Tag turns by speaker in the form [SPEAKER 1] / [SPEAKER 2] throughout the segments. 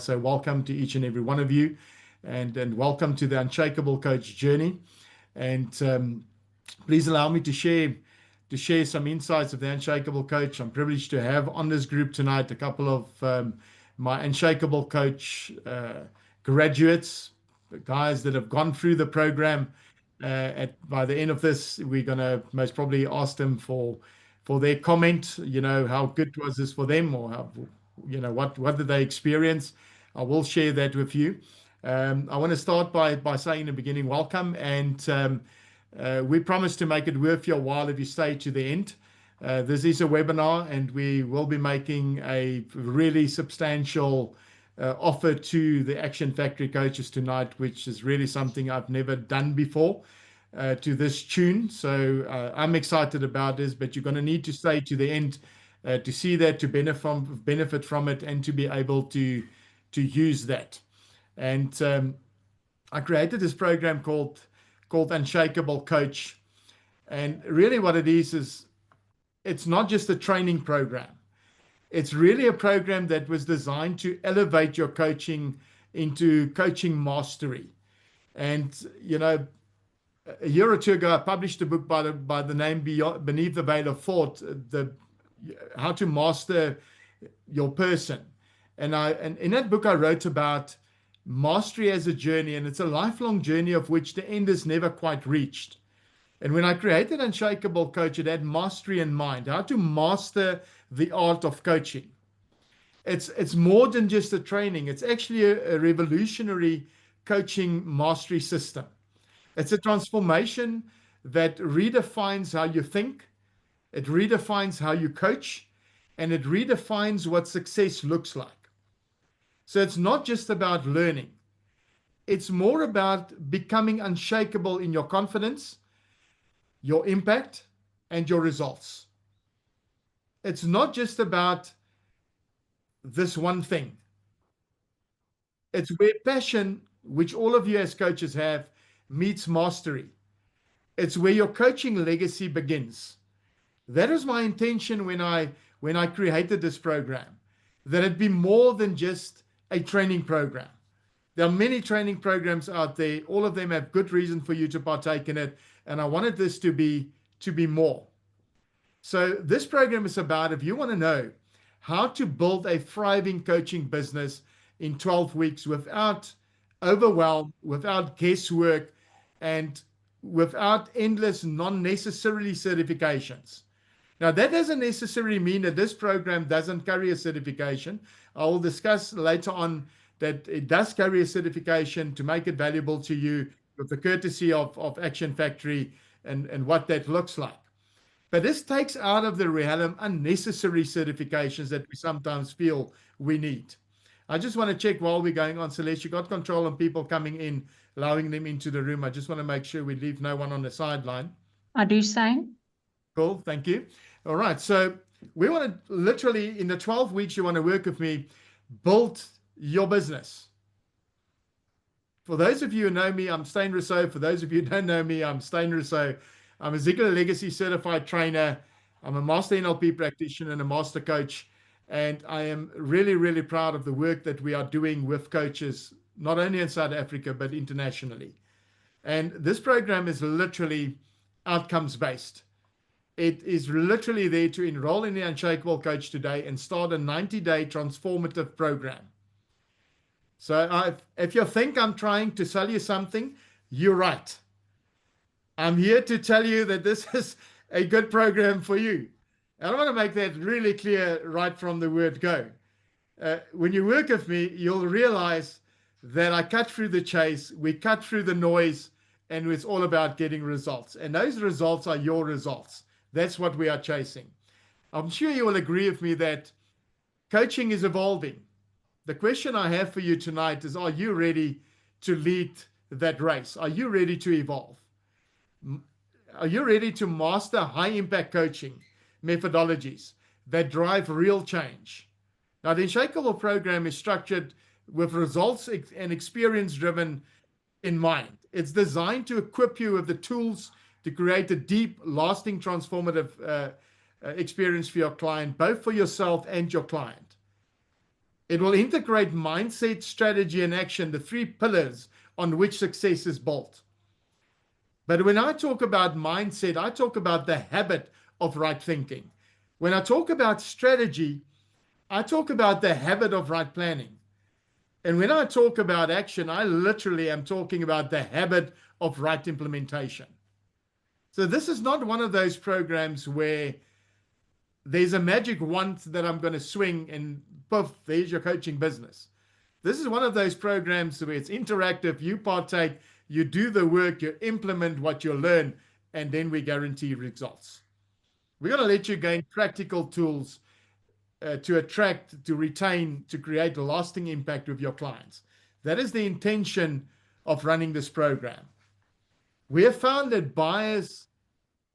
[SPEAKER 1] So welcome to each and every one of you, and welcome to the Unshakable Coach journey. And please allow me to share some insights of the Unshakable Coach. I'm privileged to have on this group tonight a couple of my Unshakable Coach graduates, guys that have gone through the program. By the end of this, we're gonna most probably ask them for their comment. You know, how good was this for them, or how, what did they experience? I will share that with you. I want to start by saying in the beginning, welcome, and we promise to make it worth your while if you stay to the end. This is a webinar, and we will be making a really substantial offer to the Action Factory coaches tonight, which is really something I've never done before to this tune. So I'm excited about this, but you're going to need to stay to the end to see that, to benefit from it, and to be able to use that. And I created this program called Unshakeable Coach. And really what it is it's not just a training program. It's really a program that was designed to elevate your coaching into coaching mastery. And, you know, a year or two ago, I published a book by the name Beneath the Veil of Thought, how to master your person. And in that book, I wrote about mastery as a journey, and it's a lifelong journey of which the end is never quite reached. And when I created Unshakable Coach, it had mastery in mind, how to master the art of coaching. It's more than just a training. It's actually a revolutionary coaching mastery system. It's a transformation that redefines how you think, it redefines how you coach, and it redefines what success looks like. So it's not just about learning. It's more about becoming unshakable in your confidence, your impact, and your results. It's not just about this one thing. It's where passion, which all of you as coaches have, meets mastery. It's where your coaching legacy begins. That was my intention when I created this program, that it be more than just a training program. There are many training programs out there. All of them have good reason for you to partake in it. And I wanted this to be more. So this program is about, if you want to know how to build a thriving coaching business in 12 weeks without overwhelm, without guesswork, and without endless non-necessarily certifications. Now, that doesn't necessarily mean that this program doesn't carry a certification. I will discuss later on that it does carry a certification to make it valuable to you with the courtesy of Action Factory and what that looks like. But this takes out of the realm unnecessary certifications that we sometimes feel we need. I just want to check while we're going on, Celeste, you got control on people coming in, allowing them into the room. I just want to make sure we leave no one on the sideline.
[SPEAKER 2] I do so.
[SPEAKER 1] Cool, thank you. All right, so we want to literally, in the 12 weeks you want to work with me, build your business. For those of you who know me, I'm Stain Rousseau. For those of you who don't know me, I'm Stain Rousseau. I'm a Ziegler Legacy certified trainer. I'm a master NLP practitioner and a master coach. And I am really, really proud of the work that we are doing with coaches, not only in South Africa, but internationally. And this program is literally outcomes based. It is literally there to enroll in the Unshakable Coach today and start a 90-day transformative program. So if you think I'm trying to sell you something, you're right. I'm here to tell you that this is a good program for you. And I want to make that really clear right from the word go. When you work with me, you'll realize that I cut through the chase, we cut through the noise, and it's all about getting results. And those results are your results. That's what we are chasing. I'm sure you will agree with me that coaching is evolving. The question I have for you tonight is, are you ready to lead that race? Are you ready to evolve? Are you ready to master high impact coaching methodologies that drive real change? Now, the Unshakable program is structured with results and experience driven in mind. It's designed to equip you with the tools to create a deep, lasting, transformative experience for your client, both for yourself and your client. It will integrate mindset, strategy, and action, the three pillars on which success is built. But when I talk about mindset, I talk about the habit of right thinking. When I talk about strategy, I talk about the habit of right planning. And when I talk about action, I literally am talking about the habit of right implementation. So this is not one of those programs where there's a magic wand that I'm going to swing and poof, there's your coaching business. This is one of those programs where it's interactive, you partake, you do the work, you implement what you learn, and then we guarantee results. We're going to let you gain practical tools to attract, to retain, to create a lasting impact with your clients. That is the intention of running this program. We have found that buyers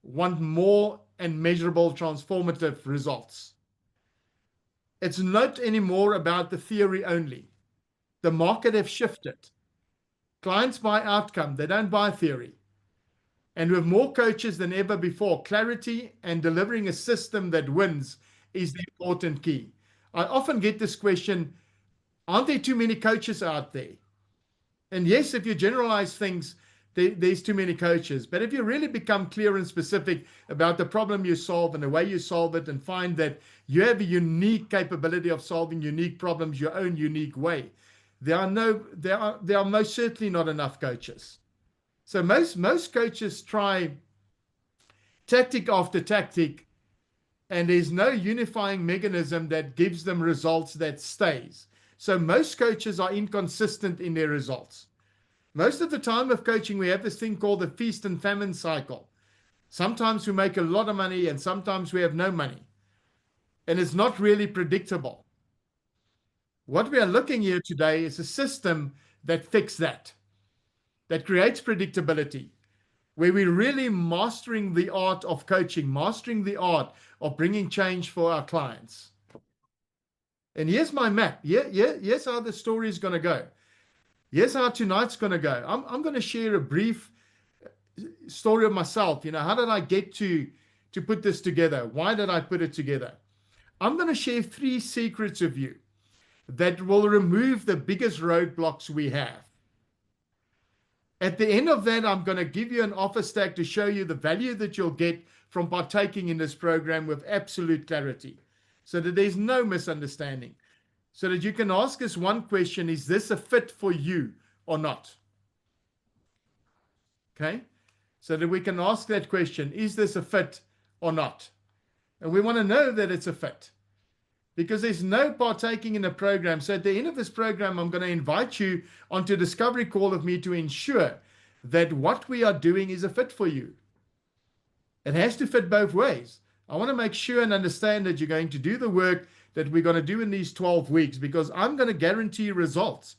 [SPEAKER 1] want more and measurable transformative results. It's not anymore about the theory only. The market has shifted. Clients buy outcome, they don't buy theory. And with more coaches than ever before, clarity and delivering a system that wins is the important key. I often get this question, aren't there too many coaches out there? And yes, if you generalize things, there's too many coaches. But if you really become clear and specific about the problem you solve and the way you solve it, and find that you have a unique capability of solving unique problems your own unique way, there are most certainly not enough coaches. So most coaches try tactic after tactic, and there's no unifying mechanism that gives them results that stays. So most coaches are inconsistent in their results. Most of the time of coaching, we have this thing called the feast and famine cycle. Sometimes we make a lot of money and sometimes we have no money. And it's not really predictable. What we are looking here today is a system that fixes that creates predictability, where we're really mastering the art of coaching, mastering the art of bringing change for our clients. And here's my map. Here's how the story is going to go. Here's how tonight's going to go. I'm going to share a brief story of myself. How did I get to put this together? Why did I put it together? I'm going to share 3 secrets with you that will remove the biggest roadblocks we have. At the end of that, I'm going to give you an offer stack to show you the value that you'll get from partaking in this program with absolute clarity, so that there's no misunderstanding, so that you can ask us one question: is this a fit for you or not? Okay? So that we can ask that question: is this a fit or not? And we want to know that it's a fit, because there's no partaking in a program. So at the end of this program, I'm going to invite you onto a discovery call with me to ensure that what we are doing is a fit for you. It has to fit both ways. I want to make sure and understand that you're going to do the work that we're going to do in these 12 weeks, because I'm going to guarantee results.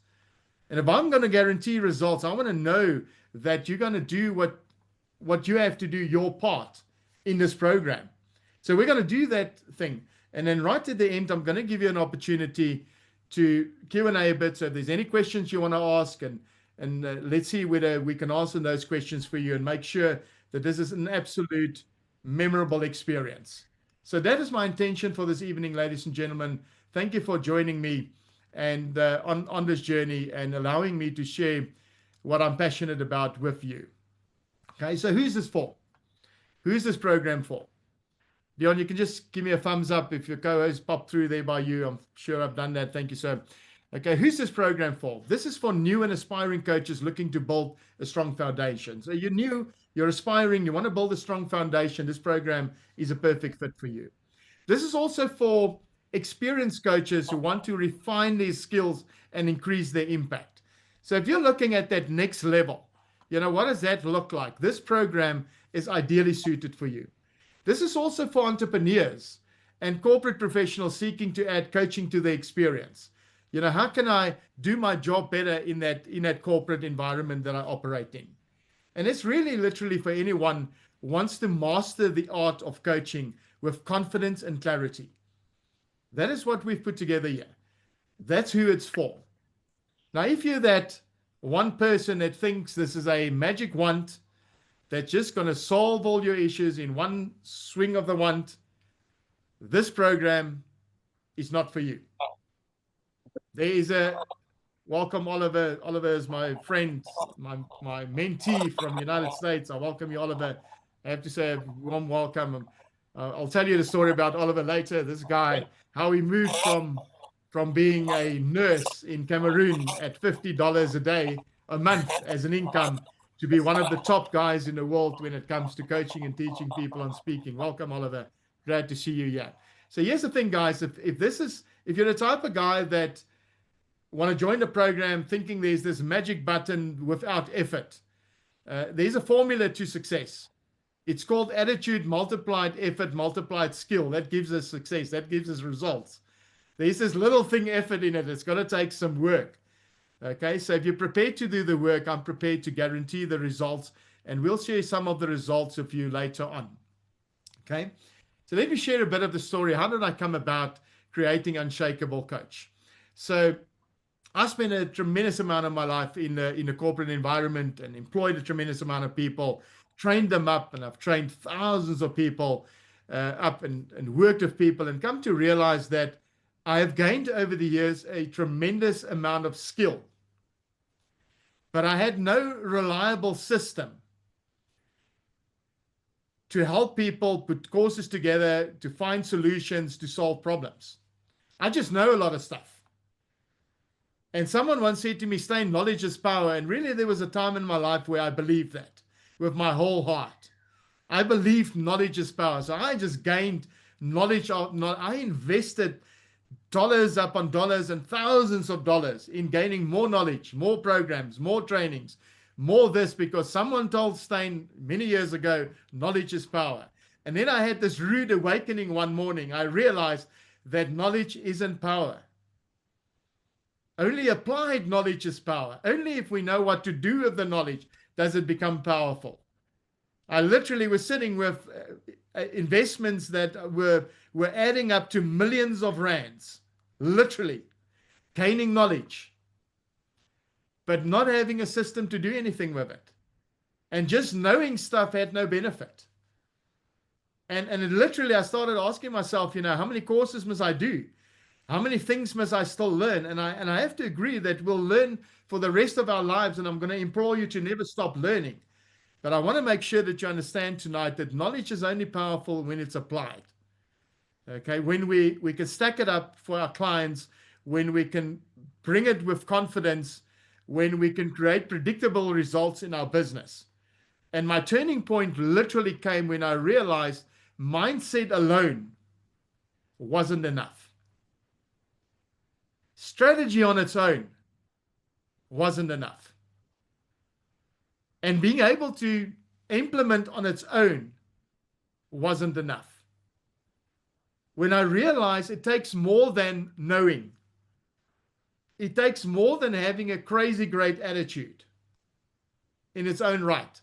[SPEAKER 1] And if I'm going to guarantee results, I want to know that you're going to do what you have to do, your part in this program. So we're going to do that thing. And then right at the end, I'm going to give you an opportunity to Q&A a bit. So if there's any questions you want to ask, and let's see whether we can answer those questions for you and make sure that this is an absolute memorable experience. So that is my intention for this evening, ladies and gentlemen. Thank you for joining me and on this journey and allowing me to share what I'm passionate about with you. Okay, so who's this for? Who's this program for? Dion, you can just give me a thumbs up if your co-host popped through there by you. I'm sure I've done that. Thank you, sir. Okay, who's this program for? This is for new and aspiring coaches looking to build a strong foundation. So you're new, you're aspiring, you want to build a strong foundation. This program is a perfect fit for you. This is also for experienced coaches who want to refine their skills and increase their impact. So if you're looking at that next level, what does that look like? This program is ideally suited for you. This is also for entrepreneurs and corporate professionals seeking to add coaching to their experience. How can I do my job better in that corporate environment that I operate in? And it's really literally for anyone who wants to master the art of coaching with confidence and clarity. That is what we've put together here. That's who it's for. Now, if you're that one person that thinks this is a magic wand that's just going to solve all your issues in one swing of the wand, this program is not for you. There is a welcome, Oliver. Oliver is my friend, my mentee from United States. I welcome you, Oliver. I have to say a warm welcome. I'll tell you the story about Oliver later. This guy, how he moved from being a nurse in Cameroon at $50 a day a month as an income to be one of the top guys in the world when it comes to coaching and teaching people on speaking. Welcome, Oliver. Glad to see you here. So here's the thing, guys. If you're the type of guy that want to join the program thinking there's this magic button without effort, there's a formula to success. It's called attitude multiplied effort multiplied skill. That gives us success. That gives us results. There's this little thing effort in it. It's got to take some work. Okay, so if you're prepared to do the work, I'm prepared to guarantee the results, and we'll share some of the results with you later on. Okay, so let me share a bit of the story. How did I come about creating Unshakable Coach? So I spent a tremendous amount of my life in the corporate environment and employed a tremendous amount of people, trained them up, and I've trained thousands of people up and worked with people and come to realize that I have gained over the years a tremendous amount of skill, but I had no reliable system to help people put courses together, to find solutions, to solve problems. I just know a lot of stuff. And someone once said to me, Steyn, knowledge is power. And really, there was a time in my life where I believed that with my whole heart. I believed knowledge is power. So I just gained knowledge. I invested dollars upon dollars and thousands of dollars in gaining more knowledge, more programs, more trainings, more this, because someone told Steyn many years ago, knowledge is power. And then I had this rude awakening one morning. I realized that knowledge isn't power. Only applied knowledge is power. Only if we know what to do with the knowledge does it become powerful. I literally was sitting with investments that were adding up to millions of rands, literally gaining knowledge, but not having a system to do anything with it. And just knowing stuff had no benefit. And literally I started asking myself, how many courses must I do? How many things must I still learn? And I have to agree that we'll learn for the rest of our lives, and I'm going to implore you to never stop learning. But I want to make sure that you understand tonight that knowledge is only powerful when it's applied. Okay, when we can stack it up for our clients, when we can bring it with confidence, when we can create predictable results in our business. And my turning point literally came when I realized mindset alone wasn't enough. Strategy on its own wasn't enough. And being able to implement on its own wasn't enough. When I realized it takes more than knowing. It takes more than having a crazy great attitude in its own right.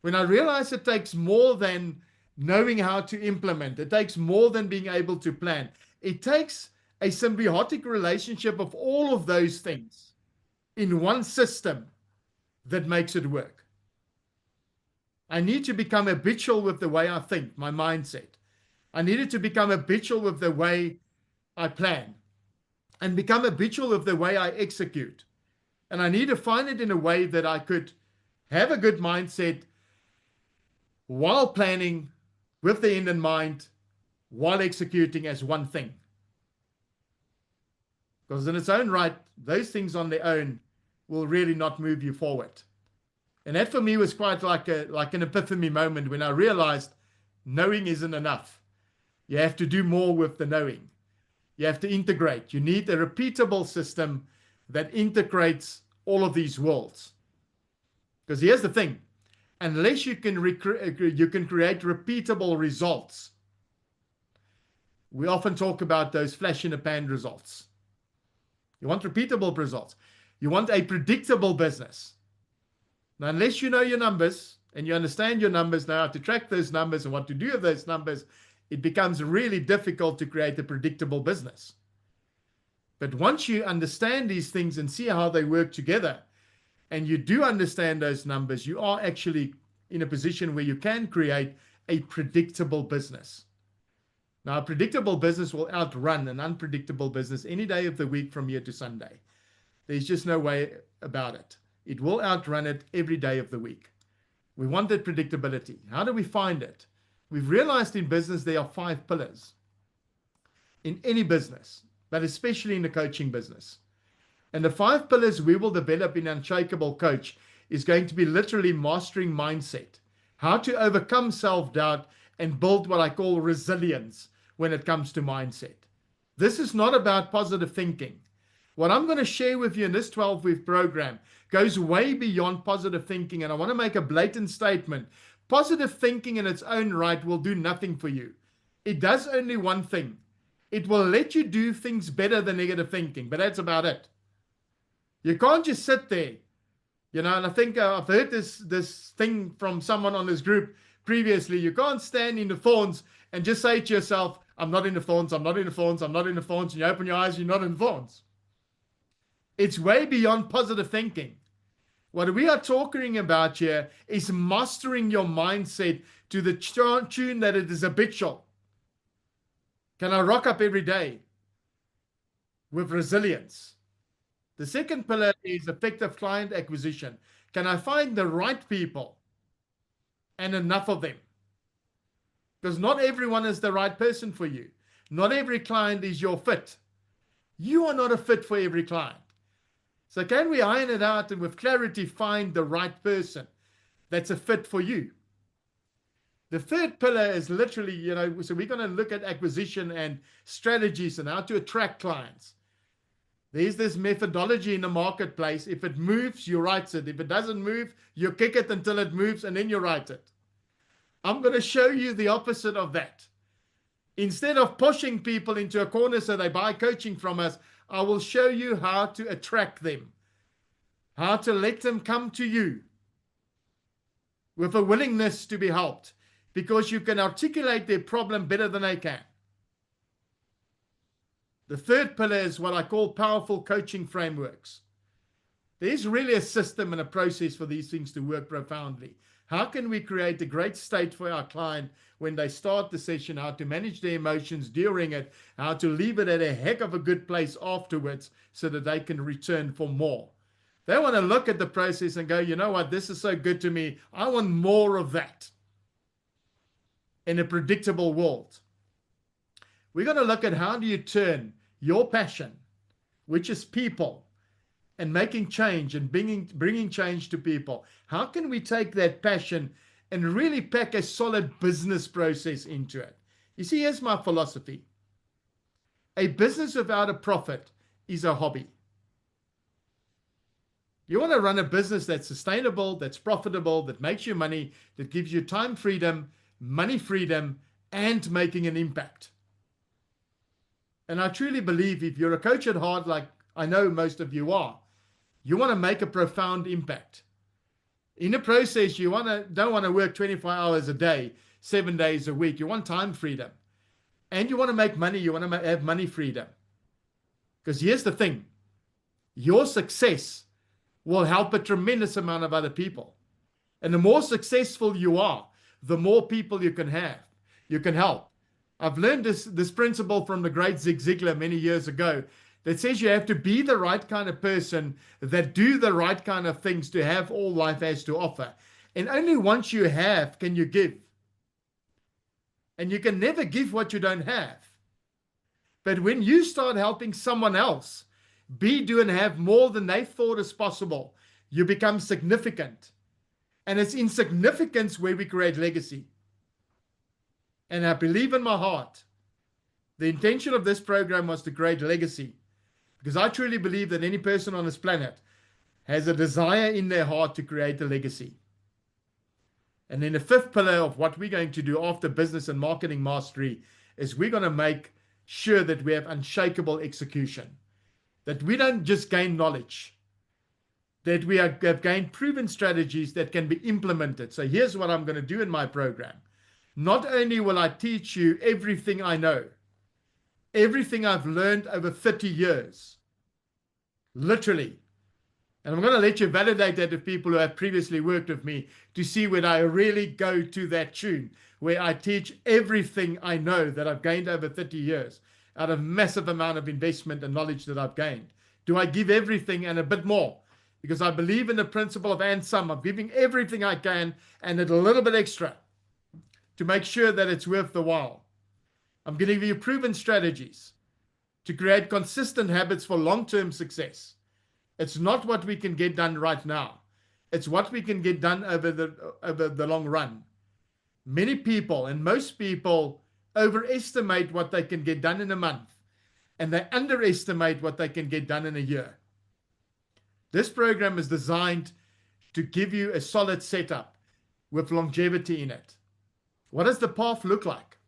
[SPEAKER 1] When I realized it takes more than knowing how to implement, it takes more than being able to plan. It takes a symbiotic relationship of all of those things in one system that makes it work. I need to become habitual with the way I think, my mindset. I needed to become habitual with the way I plan and become habitual with the way I execute. And I need to find it in a way that I could have a good mindset while planning with the end in mind, while executing as one thing. Because in its own right, those things on their own will really not move you forward. And that for me was quite like an epiphany moment when I realized knowing isn't enough. You have to do more with the knowing. You have to integrate. You need a repeatable system that integrates all of these worlds. Because here's the thing. Unless you can create repeatable results, we often talk about those flash in the pan results. You want repeatable results. You want a predictable business. Now, unless you know your numbers and you understand your numbers, know how to track those numbers and what to do with those numbers, it becomes really difficult to create a predictable business. But once you understand these things and see how they work together, and you do understand those numbers, you are actually in a position where you can create a predictable business. Now, a predictable business will outrun an unpredictable business any day of the week from here to Sunday. There's just no way about it. It will outrun it every day of the week. We want that predictability. How do we find it? We've realized in business there are 5 pillars in any business, but especially in the coaching business. And the 5 pillars we will develop in Unshakable Coach is going to be literally mastering mindset, how to overcome self-doubt and build what I call resilience when it comes to mindset. This is not about positive thinking. What I'm going to share with you in this 12-week program goes way beyond positive thinking, and I want to make a blatant statement. Positive thinking in its own right will do nothing for you. It does only one thing. It will let you do things better than negative thinking, but that's about it. You can't just sit there, and I think I've heard this thing from someone on this group previously. You can't stand in the thorns and just say to yourself, I'm not in the thorns, I'm not in the thorns, I'm not in the thorns, and you open your eyes, you're not in the thorns. It's way beyond positive thinking. What we are talking about here is mastering your mindset to the tune that it is habitual. Can I rock up every day with resilience? The second pillar is effective client acquisition. Can I find the right people and enough of them? Because not everyone is the right person for you. Not every client is your fit. You are not a fit for every client. So can we iron it out and with clarity find the right person that's a fit for you? The third pillar is literally, so we're going to look at acquisition and strategies and how to attract clients. There's this methodology in the marketplace. If it moves, you write it. If it doesn't move, you kick it until it moves and then you write it. I'm going to show you the opposite of that. Instead of pushing people into a corner so they buy coaching from us, I will show you how to attract them, how to let them come to you with a willingness to be helped, because you can articulate their problem better than they can. The third pillar is what I call powerful coaching frameworks. There's really a system and a process for these things to work profoundly. How can we create a great state for our client when they start the session, how to manage their emotions during it, how to leave it at a heck of a good place afterwards so that they can return for more. They want to look at the process and go, you know what, this is so good to me. I want more of that in a predictable world. We're going to look at how do you turn your passion, which is people, and making change and bringing change to people. How can we take that passion and really pack a solid business process into it? You see, here's my philosophy. A business without a profit is a hobby. You want to run a business that's sustainable, that's profitable, that makes you money, that gives you time freedom, money freedom, and making an impact. And I truly believe if you're a coach at heart, like I know most of you are, you want to make a profound impact. In the process, you don't want to work 24 hours a day, 7 days a week. You want time freedom. And you want to make money. You want to have money freedom. Because here's the thing. Your success will help a tremendous amount of other people. And the more successful you are, the more people you can help. I've learned this principle from the great Zig Ziglar many years ago that says you have to be the right kind of person that do the right kind of things to have all life has to offer. And only once you have can you give. And you can never give what you don't have. But when you start helping someone else be, do, and have more than they thought is possible, you become significant. And it's in significance where we create legacy. And I believe in my heart, the intention of this program was to create legacy. Because I truly believe that any person on this planet has a desire in their heart to create a legacy. And then the fifth pillar of what we're going to do after business and marketing mastery is we're going to make sure that we have unshakable execution. That we don't just gain knowledge. That we have gained proven strategies that can be implemented. So here's what I'm going to do in my program. Not only will I teach you everything I know, everything I've learned over 30 years, literally. And I'm going to let you validate that with people who have previously worked with me to see when I really go to that tune. where I teach everything I know that I've gained over 30 years out of massive amount of investment and knowledge that I've gained? Do I give everything and a bit more? Because I believe in the principle of and some. I'm giving everything I can and a little bit extra to make sure that it's worth the while. I'm going to give you proven strategies to create consistent habits for long-term success. It's not what we can get done right now. It's what we can get done over the long run. Many people, and most people, overestimate what they can get done in a month, and they underestimate what they can get done in a year. This program is designed to give you a solid setup with longevity in it. What does the path look like?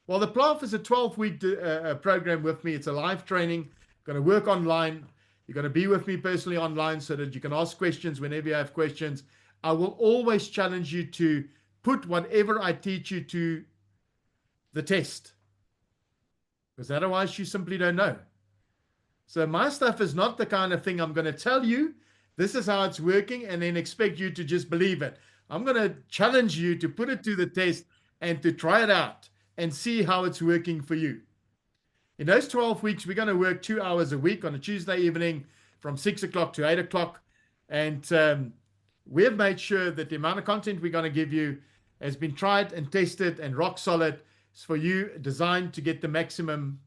[SPEAKER 1] Well, the path is a 12-week program with me. It's a live training. Going to work online. You're going to be with me personally online so that you can ask questions whenever you have questions. I will always challenge you to put whatever I teach you to the test, because otherwise you simply don't know. So my stuff is not the kind of thing I'm going to tell you, this is how it's working, and then expect you to just believe it. I'm going to challenge you to put it to the test and to try it out and see how it's working for you. In those 12 weeks, we're going to work 2 hours a week on a Tuesday evening from 6 o'clock to 8 o'clock. And we have made sure that the amount of content we're going to give you has been tried and tested and rock solid. It's for you, designed to get the maximum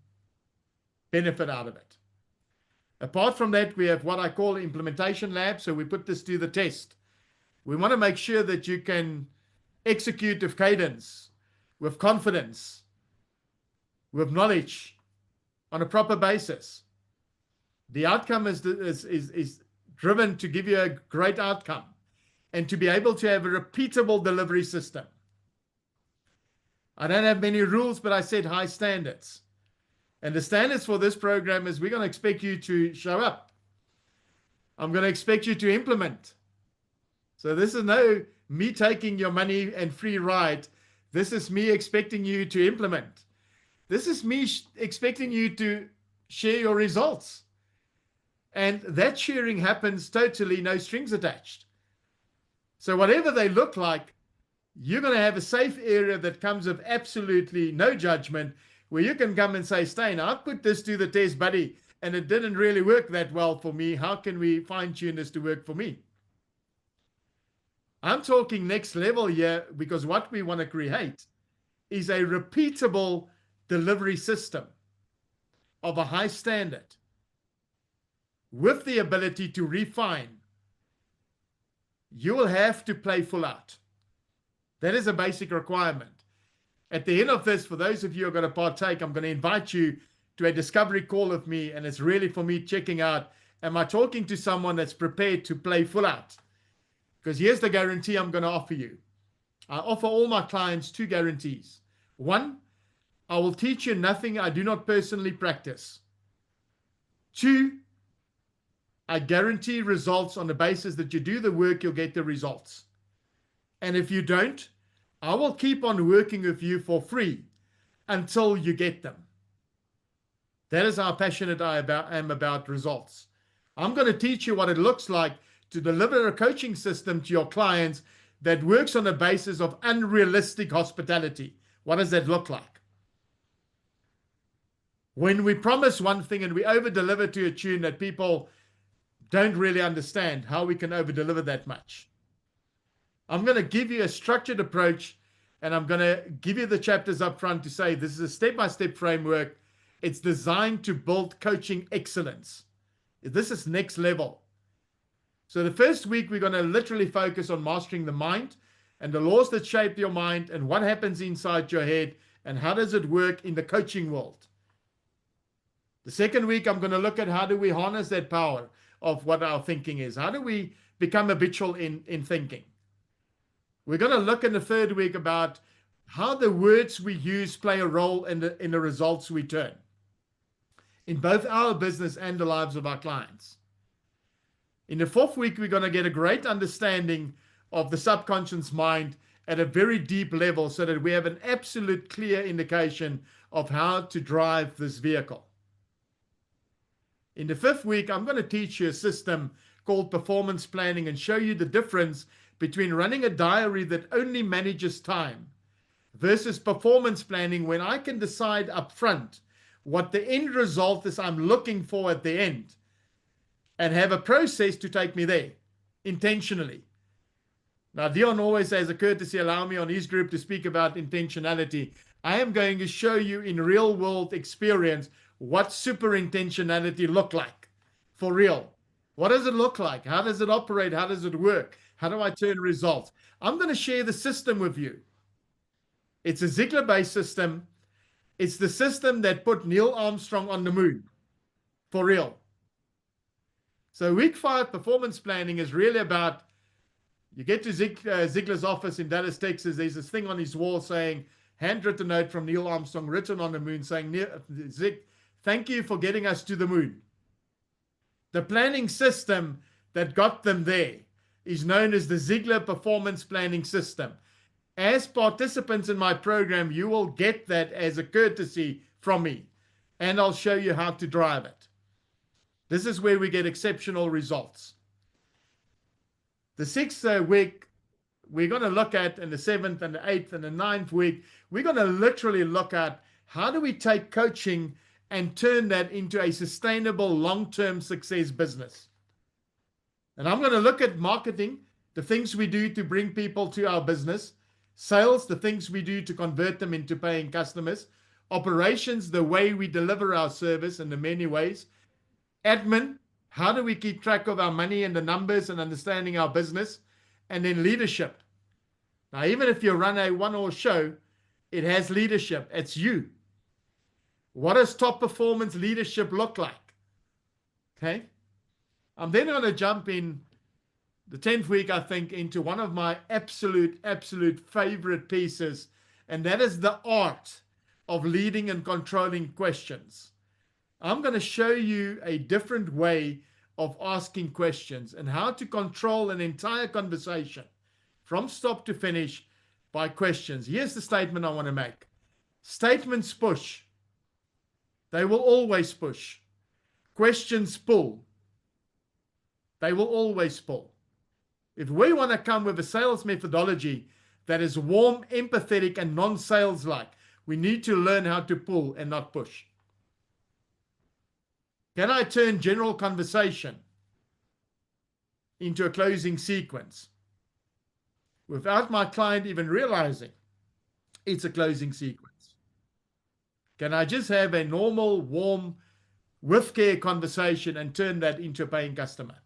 [SPEAKER 1] benefit out of it. Apart from that, we have what I call implementation lab. So we put this to the test. We want to make sure that you can execute with cadence, with confidence, with knowledge on a proper basis. The outcome is driven to give you a great outcome and to be able to have a repeatable delivery system. I don't have many rules, but I said high standards. And the standards for this program is we're going to expect you to show up. I'm going to expect you to implement. So this is no me taking your money and free ride. This is me expecting you to implement. This is me expecting you to share your results. And that sharing happens totally no strings attached. So whatever they look like, you're going to have a safe area that comes with absolutely no judgment, where you can come and say, Stain, I put this to the test, buddy, and it didn't really work that well for me. How can we fine-tune this to work for me? I'm talking next level here, because what we want to create is a repeatable delivery system of a high standard with the ability to refine. You will have to play full out. That is a basic requirement. At the end of this, for those of you who are going to partake, I'm going to invite you to a discovery call with me, and it's really for me checking out, am I talking to someone that's prepared to play full out? Because here's the guarantee I'm going to offer you. I offer all my clients 2 guarantees. 1, I will teach you nothing I do not personally practice. 2, I guarantee results on the basis that you do the work, you'll get the results. And if you don't, I will keep on working with you for free until you get them. That is how passionate I am about results. I'm going to teach you what it looks like to deliver a coaching system to your clients that works on the basis of unrealistic hospitality. What does that look like? When we promise one thing and we over-deliver to a tune that people don't really understand how we can over-deliver that much. I'm going to give you a structured approach, and I'm going to give you the chapters up front to say this is a step-by-step framework. It's designed to build coaching excellence. This is next level. So the first week, we're going to literally focus on mastering the mind and the laws that shape your mind and what happens inside your head and how does it work in the coaching world. The second week, I'm going to look at how do we harness that power of what our thinking is. How do we become habitual in thinking? We're going to look in the third week about how the words we use play a role in the results we turn in both our business and the lives of our clients. In the fourth week, we're going to get a great understanding of the subconscious mind at a very deep level so that we have an absolute clear indication of how to drive this vehicle. In the fifth week, I'm going to teach you a system called performance planning and show you the difference between running a diary that only manages time versus performance planning, when I can decide up front what the end result is I'm looking for at the end and have a process to take me there intentionally. Now, Dion always, as a courtesy, allow me on his group to speak about intentionality. I am going to show you in real world experience what super intentionality look like for real. What does it look like? How does it operate? How does it work? How do I turn results? I'm going to share the system with you. It's a Ziegler-based system. It's the system that put Neil Armstrong on the moon, for real. So week 5 performance planning is really about, you get to Ziegler's office in Dallas, Texas. There's this thing on his wall saying, handwritten note from Neil Armstrong written on the moon saying, Zig, thank you for getting us to the moon. The planning system that got them there is known as the Ziegler Performance Planning System. As participants in my program, you will get that as a courtesy from me, and I'll show you how to drive it. This is where we get exceptional results. The 6th week, we're going to look at, in the 7th and the 8th and the 9th week, we're going to literally look at how do we take coaching and turn that into a sustainable long-term success business. And I'm going to look at marketing, the things we do to bring people to our business, sales, the things we do to convert them into paying customers, operations, the way we deliver our service in the many ways, admin, how do we keep track of our money and the numbers and understanding our business, and then leadership. Now, even if you run a one-horse show, it has leadership. It's you. What does top performance leadership look like? Okay. I'm then going to jump in the 10th week, I think, into one of my absolute favorite pieces, and that is the art of leading and controlling questions. I'm going to show you a different way of asking questions and how to control an entire conversation from stop to finish by questions. Here's the statement I want to make. Statements push. They will always push. Questions pull. They will always pull. If we want to come with a sales methodology that is warm, empathetic, and non-sales-like, we need to learn how to pull and not push. Can I turn general conversation into a closing sequence without my client even realizing it's a closing sequence? Can I just have a normal, warm, with care conversation and turn that into a paying customer?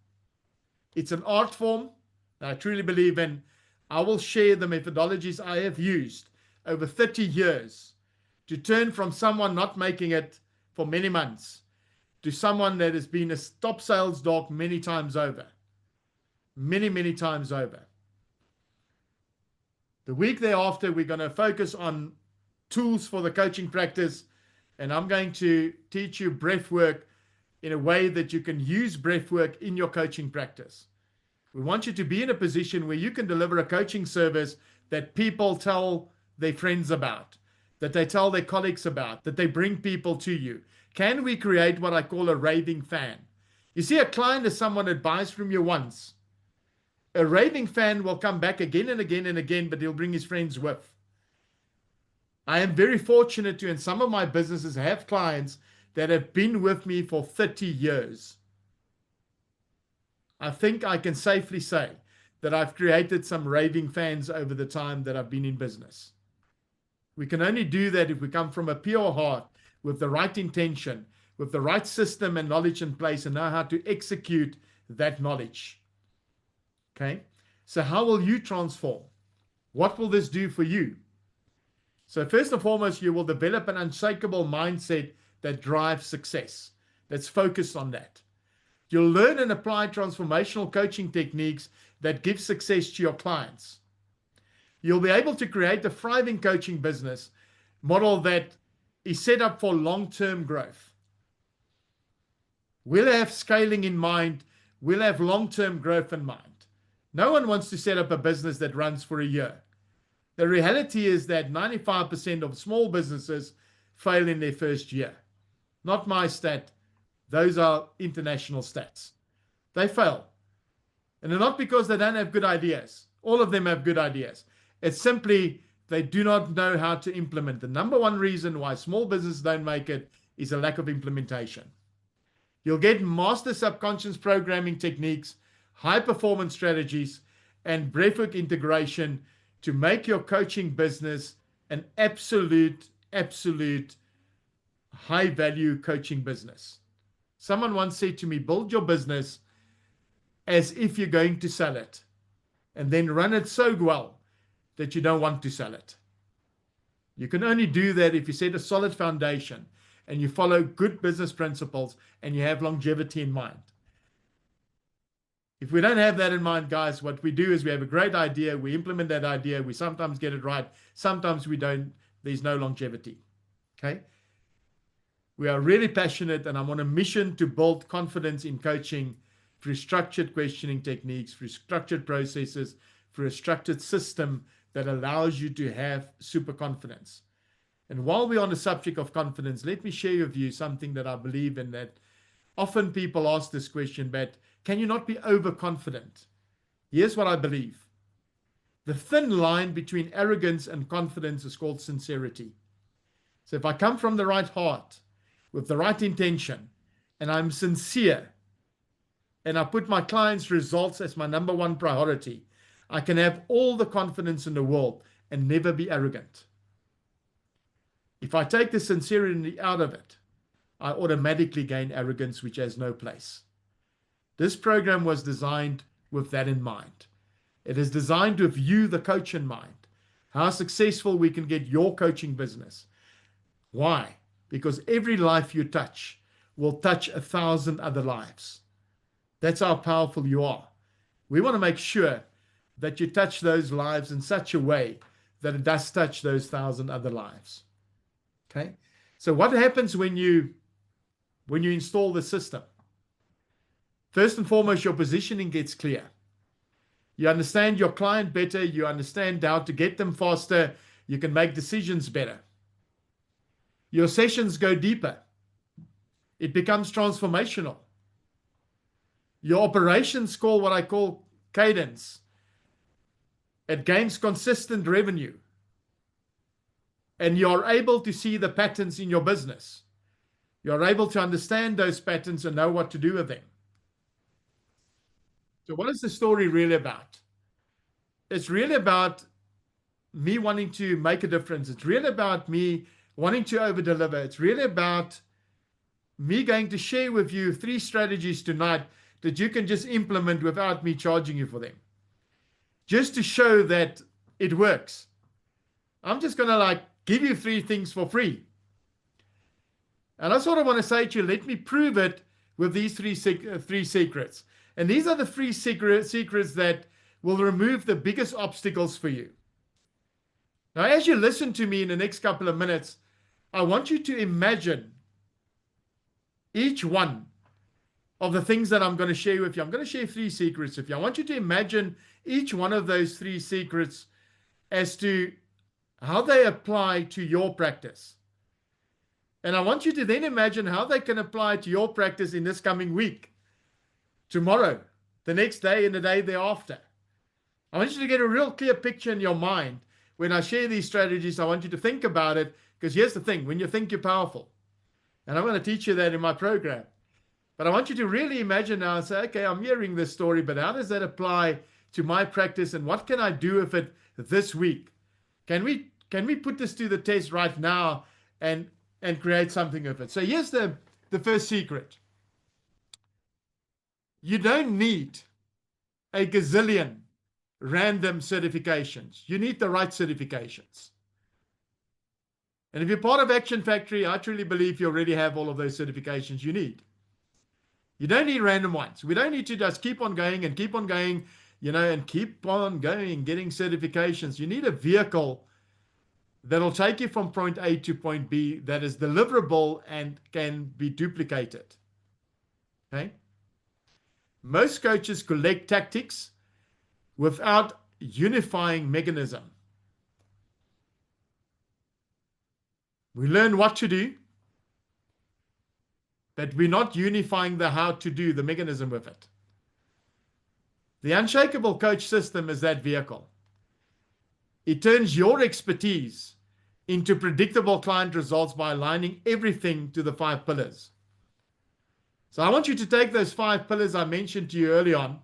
[SPEAKER 1] It's an art form that I truly believe in. I will share the methodologies I have used over 30 years to turn from someone not making it for many months to someone that has been a top sales dog many times over. Many times over. The week thereafter, we're going to focus on tools for the coaching practice, and I'm going to teach you breath work in a way that you can use breath work in your coaching practice. We want you to be in a position where you can deliver a coaching service that people tell their friends about, that they tell their colleagues about, that they bring people to you. Can we create what I call a raving fan? You see, a client is someone that buys from you once. A raving fan will come back again and again and again, but he'll bring his friends with. I am very fortunate to, in some of my businesses, have clients that have been with me for 30 years. I think I can safely say that I've created some raving fans over the time that I've been in business. We can only do that if we come from a pure heart, with the right intention, with the right system and knowledge in place, and know how to execute that knowledge. Okay? So how will you transform? What will this do for you? So first and foremost, you will develop an unshakable mindset that drives success. Let's focus on that. You'll learn and apply transformational coaching techniques that give success to your clients. You'll be able to create a thriving coaching business model that is set up for long-term growth. We'll have scaling in mind. We'll have long-term growth in mind. No one wants to set up a business that runs for a year. The reality is that 95% of small businesses fail in their first year. Not my stat. Those are international stats. They fail. And they're not because they don't have good ideas. All of them have good ideas. It's simply they do not know how to implement. The number one reason why small businesses don't make it is a lack of implementation. You'll get master subconscious programming techniques, high performance strategies, and breathwork integration to make your coaching business an absolute high value coaching business. Someone once said to me, build your business as if you're going to sell it, and then run it so well that you don't want to sell it. You can only do that if you set a solid foundation and you follow good business principles and you have longevity in mind. If we don't have that in mind, guys, what we do is we have a great idea, we implement that idea, we sometimes get it right, sometimes we don't, there's no longevity. Okay? We are really passionate, and I'm on a mission to build confidence in coaching through structured questioning techniques, through structured processes, through a structured system that allows you to have super confidence. And while we're on the subject of confidence, let me share with you something that I believe in, that often people ask this question, but can you not be overconfident? Here's what I believe. The thin line between arrogance and confidence is called sincerity. So if I come from the right heart, with the right intention, and I'm sincere, and I put my clients' results as my number one priority, I can have all the confidence in the world and never be arrogant. If I take the sincerity out of it, I automatically gain arrogance, which has no place. This program was designed with that in mind. It is designed with you, the coach, in mind. How successful we can get your coaching business. Why? Because every life you touch will touch 1,000 other lives. That's how powerful you are. We want to make sure that you touch those lives in such a way that it does touch those 1,000 other lives. Okay? So what happens when you install the system? First and foremost, your positioning gets clear. You understand your client better. You understand how to get them faster. You can make decisions better. Your sessions go deeper. It becomes transformational. Your operations call what I call cadence. It gains consistent revenue. And you're able to see the patterns in your business. You're able to understand those patterns and know what to do with them. So what is the story really about? It's really about me wanting to make a difference. It's really about me wanting to over-deliver. It's really about me going to share with you 3 strategies tonight that you can just implement without me charging you for them. Just to show that it works. I'm just going to give you 3 things for free. And that's what I want to say to you. Let me prove it with these 3 secrets. And these are the 3 secrets that will remove the biggest obstacles for you. Now, as you listen to me in the next couple of minutes, I want you to imagine each one of the things that I'm going to share with you. I'm going to share 3 secrets with you. I want you to imagine each one of those 3 secrets as to how they apply to your practice. And I want you to then imagine how they can apply to your practice in this coming week, tomorrow, the next day, and the day thereafter. I want you to get a real clear picture in your mind. When I share these strategies, I want you to think about it, because here's the thing. When you think, you're powerful. And I'm going to teach you that in my program. But I want you to really imagine now and say, okay, I'm hearing this story, but how does that apply to my practice, and what can I do with it this week? Can we put this to the test right now and create something of it? So here's the first secret. You don't need a gazillion random certifications. You need the right certifications. And if you're part of Action Factory, I truly believe you already have all of those certifications you need. You don't need random ones. We don't need to just keep on going and keep on going, and keep on going, getting certifications. You need a vehicle that'll take you from point A to point B that is deliverable and can be duplicated. Okay? Most coaches collect tactics without unifying mechanism. We learn what to do, but we're not unifying the how to do, the mechanism with it. The Unshakable coach system is that vehicle. It turns your expertise into predictable client results by aligning everything to the 5 pillars. So I want you to take those 5 pillars I mentioned to you early on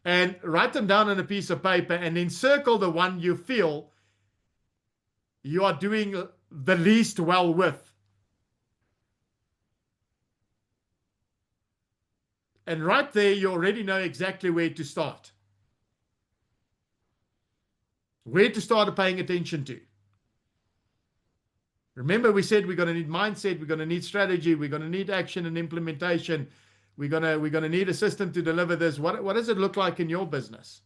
[SPEAKER 1] and write them down on a piece of paper, and then circle the one you feel you are doing the least well with. And right there, you already know exactly where to start. Where to start paying attention to. Remember, we said we're going to need mindset, we're going to need strategy, we're going to need action and implementation. We're going to need a system to deliver this. What does it look like in your business?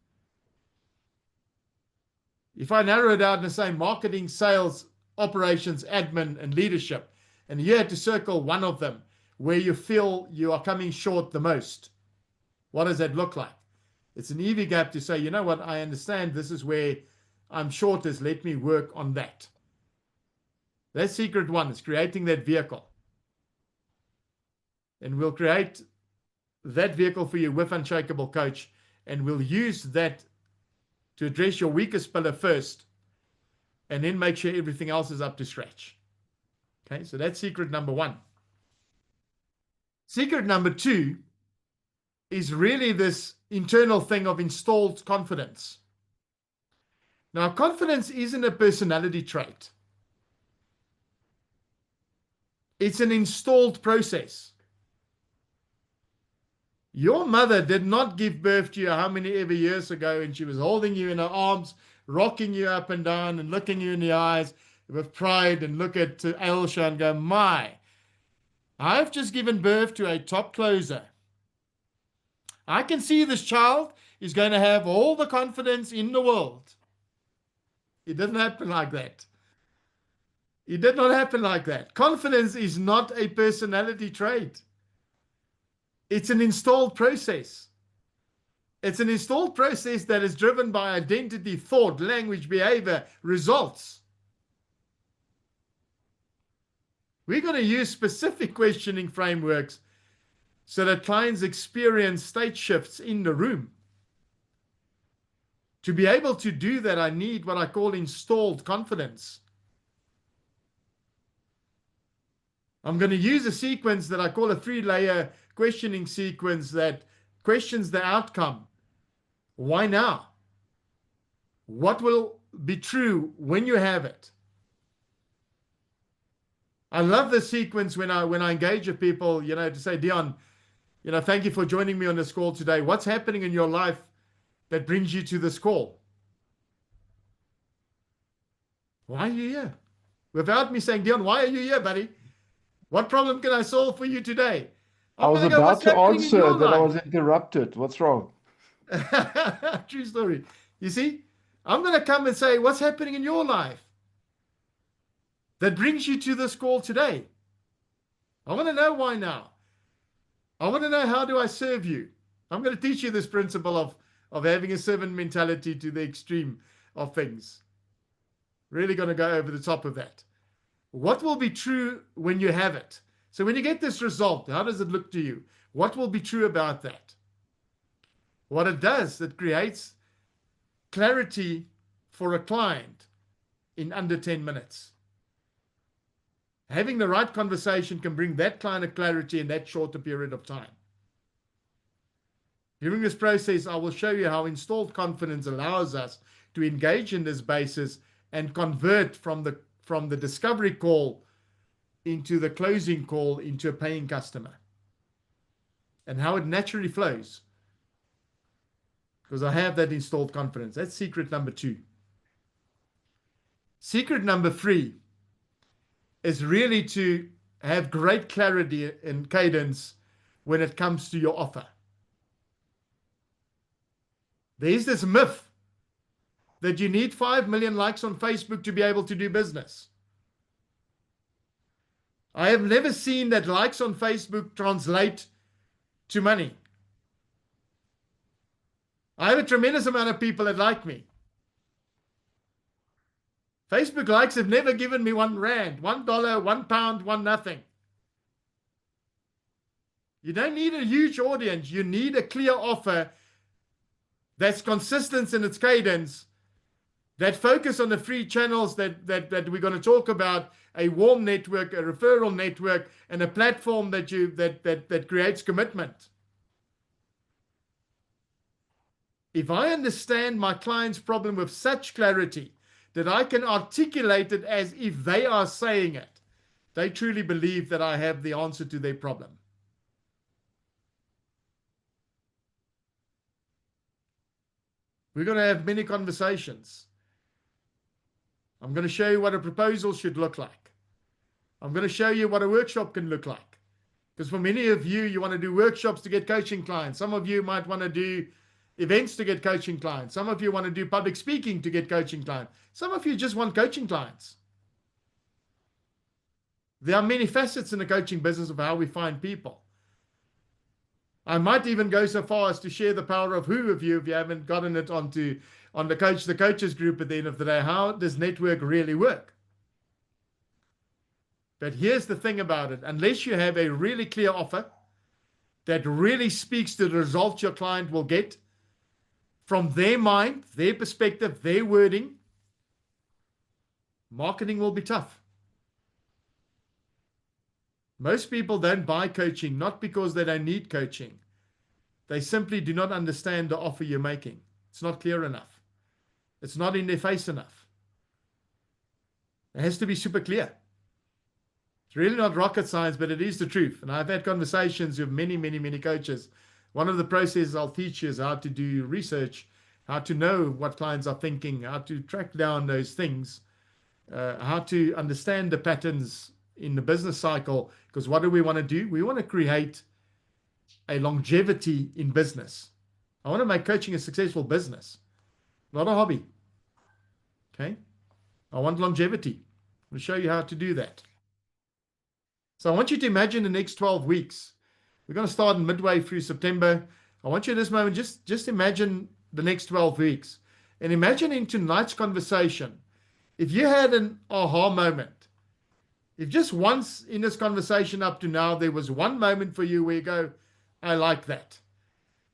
[SPEAKER 1] If I narrow it down to say marketing, sales, operations, admin, and leadership, and you had to circle one of them where you feel you are coming short the most, what does that look like? It's an easy gap to say, you know what, I understand this is where I'm shortest. Let me work on that. That secret one is creating that vehicle. And we'll create that vehicle for you with Unshakable Coach, and we'll use that to address your weakest pillar first, and then make sure everything else is up to scratch. Okay, so that's secret number 1. Secret number 2 is really this internal thing of installed confidence. Now, confidence isn't a personality trait. It's an installed process. Your mother did not give birth to you how many ever years ago, and she was holding you in her arms, rocking you up and down and looking you in the eyes with pride, and look at Ailsha and go, my, I've just given birth to a top closer. I can see this child is going to have all the confidence in the world. It didn't happen like that. It did not happen like that. Confidence is not a personality trait. It's an installed process. It's an installed process that is driven by identity, thought, language, behavior, results. We're going to use specific questioning frameworks so that clients experience state shifts in the room. To be able to do that, I need what I call installed confidence. I'm going to use a sequence that I call a 3-layer questioning sequence that questions the outcome. Why now? What will be true when you have it? I love the sequence when I engage with people, to say, Dion, thank you for joining me on this call today. What's happening in your life that brings you to this call? Why are you here? Without me saying, Dion, why are you here, buddy? What problem can I solve for you today?
[SPEAKER 2] I was about to answer that I was interrupted. What's wrong?
[SPEAKER 1] True story. You see, I'm going to come and say, what's happening in your life that brings you to this call today? I want to know why now. I want to know, how do I serve you? I'm going to teach you this principle of having a servant mentality to the extreme of things. Really going to go over the top of that. What will be true when you have it? So when you get this result, how does it look to you? What will be true about that? What it does, it creates clarity for a client in under 10 minutes. Having the right conversation can bring that kind of clarity in that shorter period of time. During this process, I will show you how installed confidence allows us to engage in this basis and convert from the discovery call into the closing call into a paying customer, and how it naturally flows because I have that installed confidence. That's secret number 2. Secret number 3 is really to have great clarity and cadence when it comes to your offer. There's this myth that you need 5 million likes on Facebook to be able to do business. I have never seen that likes on Facebook translate to money. I have a tremendous amount of people that like me. Facebook likes have never given me $1, $1, £1, one nothing. You don't need a huge audience. You need a clear offer that's consistent in its cadence that focus on the free channels that we're going to talk about, a warm network, a referral network, and a platform that creates commitment. If I understand my client's problem with such clarity that I can articulate it as if they are saying it, they truly believe that I have the answer to their problem. We're going to have many conversations. I'm going to show you what a proposal should look like. I'm going to show you what a workshop can look like. Because for many of you, you want to do workshops to get coaching clients. Some of you might want to do events to get coaching clients. Some of you want to do public speaking to get coaching clients. Some of you just want coaching clients. There are many facets in the coaching business of how we find people. I might even go so far as to share the power of who of you, if you haven't gotten it on the coaches group at the end of the day. How does network really work? But here's the thing about it. Unless you have a really clear offer that really speaks to the results your client will get from their mind, their perspective, their wording, marketing will be tough. Most people don't buy coaching, not because they don't need coaching. They simply do not understand the offer you're making. It's not clear enough. It's not in their face enough. It has to be super clear. It's really not rocket science, but it is the truth. And I've had conversations with many, many, many coaches. One of the processes I'll teach you is how to do research, how to know what clients are thinking, how to track down those things, how to understand the patterns in the business cycle. Because what do we want to do? We want to create a longevity in business. I want to make coaching a successful business, not a hobby. Okay? I want longevity. I'll show you how to do that. So I want you to imagine the next 12 weeks. We're going to start in midway through September. I want you at this moment, just imagine the next 12 weeks. And imagine in tonight's conversation, if you had an aha moment, if just once in this conversation up to now, there was one moment for you where you go, I like that.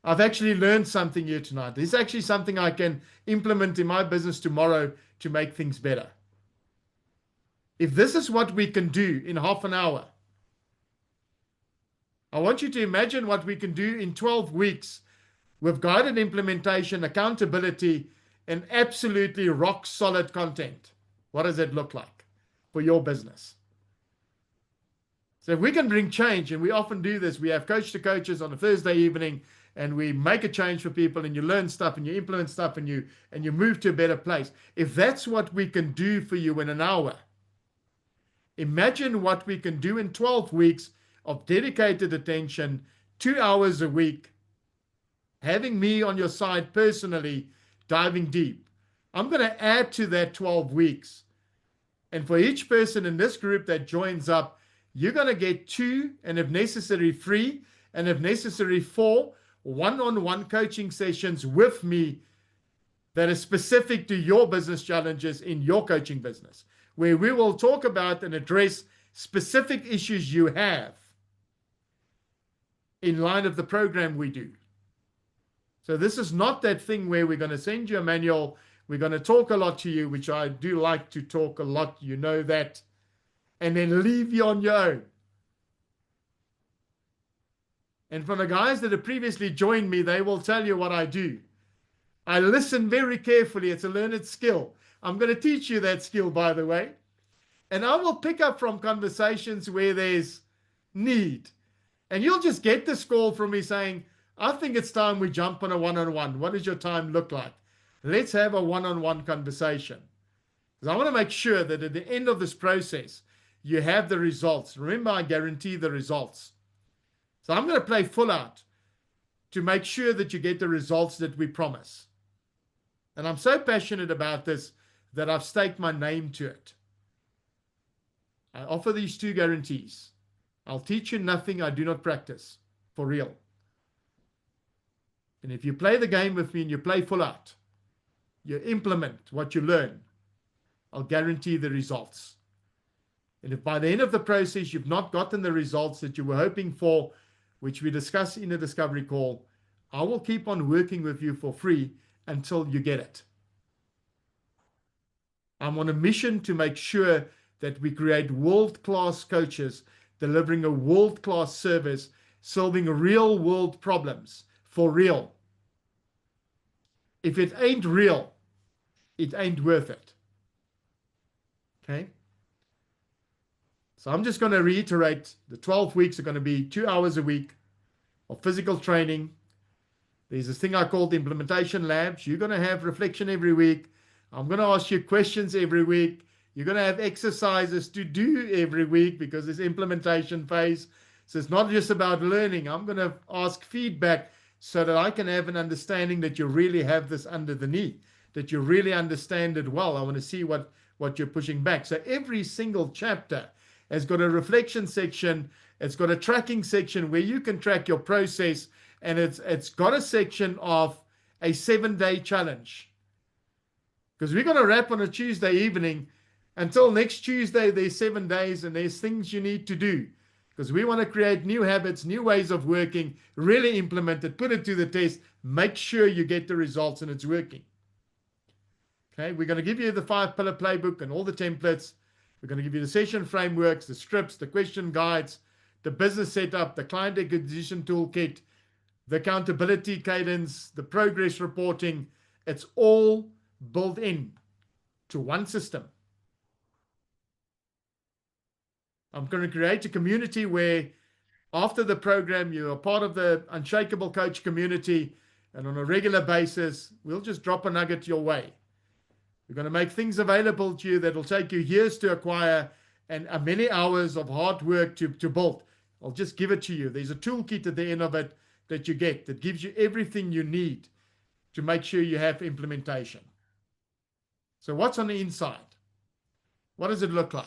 [SPEAKER 1] I've actually learned something here tonight. This is actually something I can implement in my business tomorrow to make things better. If this is what we can do in half an hour, I want you to imagine what we can do in 12 weeks with guided implementation, accountability, and absolutely rock solid content. What does it look like for your business? So if we can bring change, and we often do this, we have coach to coaches on a Thursday evening, and we make a change for people, and you learn stuff, and you implement stuff, and you move to a better place. If that's what we can do for you in an hour, imagine what we can do in 12 weeks of dedicated attention, 2 hours a week, having me on your side personally, diving deep. I'm going to add to that 12 weeks. And for each person in this group that joins up, you're going to get 2, and if necessary, 3, and if necessary, 4 one-on-one coaching sessions with me that are specific to your business challenges in your coaching business, where we will talk about and address specific issues you have in line of the program we do. So this is not that thing where we're going to send you a manual, we're going to talk a lot to you, which I do like to talk a lot, you know that, and then leave you on your own. And for the guys that have previously joined me, they will tell you what I do. I listen very carefully. It's a learned skill. I'm going to teach you that skill, by the way. And I will pick up from conversations where there's need. And you'll just get this call from me saying, I think it's time we jump on a one-on-one. What does your time look like? Let's have a one-on-one conversation. Because I want to make sure that at the end of this process, you have the results. Remember, I guarantee the results. So I'm going to play full out to make sure that you get the results that we promise. And I'm so passionate about this that I've staked my name to it. I offer these 2 guarantees. I'll teach you nothing I do not practice, for real. And if you play the game with me and you play full out, you implement what you learn, I'll guarantee the results. And if by the end of the process you've not gotten the results that you were hoping for, which we discuss in a discovery call, I will keep on working with you for free until you get it. I'm on a mission to make sure that we create world-class coaches delivering a world-class service, solving real-world problems for real. If it ain't real, it ain't worth it. Okay? So I'm just going to reiterate, the 12 weeks are going to be 2 hours a week of physical training. There's this thing I call the implementation labs. You're going to have reflection every week. I'm going to ask you questions every week. You're going to have exercises to do every week because it's implementation phase. So it's not just about learning. I'm going to ask feedback so that I can have an understanding that you really have this under the knee, that you really understand it well. I want to see what you're pushing back. So every single chapter has got a reflection section. It's got a tracking section where you can track your process, and it's got a section of a 7-day challenge. Because we're going to wrap on a Tuesday evening. Until next Tuesday, there's 7 days, and there's things you need to do. Because we want to create new habits, new ways of working, really implement it, put it to the test, make sure you get the results and it's working. Okay, we're going to give you the 5-pillar playbook and all the templates. We're going to give you the session frameworks, the scripts, the question guides, the business setup, the client acquisition toolkit, the accountability cadence, the progress reporting. It's all built in to one system. I'm going to create a community where after the program, you are part of the Unshakeable Coach community, and on a regular basis, we'll just drop a nugget your way. We're going to make things available to you that will take you years to acquire and many hours of hard work to build. I'll just give it to you. There's a toolkit at the end of it that you get that gives you everything you need to make sure you have implementation. So what's on the inside? What does it look like?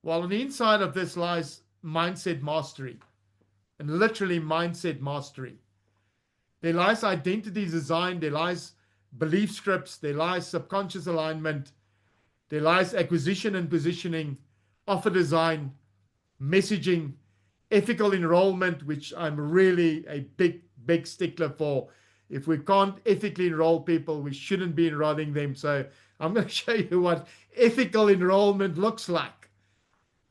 [SPEAKER 1] Well, on the inside of this lies mindset mastery, and literally mindset mastery. There lies identity design, there lies belief scripts, there lies subconscious alignment, there lies acquisition and positioning, offer design, messaging, ethical enrollment, which I'm really a big stickler for. If we can't ethically enroll people, we shouldn't be enrolling them. So I'm going to show you what ethical enrollment looks like.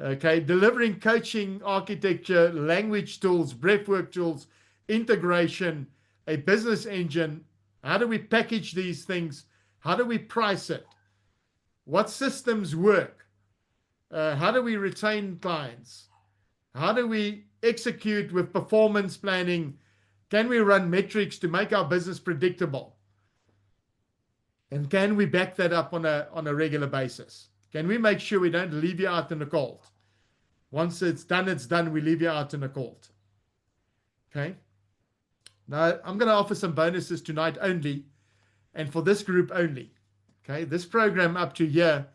[SPEAKER 1] Okay, delivering coaching architecture, language tools, breathwork tools, integration, a business engine. How do we package these things? How do we price it? What systems work? How do we retain clients? How do we execute with performance planning? Can we run metrics to make our business predictable? And can we back that up on a regular basis? Can we make sure we don't leave you out in the cold? Once it's done, we leave you out in the cold. Okay? Now, I'm going to offer some bonuses tonight only, and for this group only. Okay? This program up to here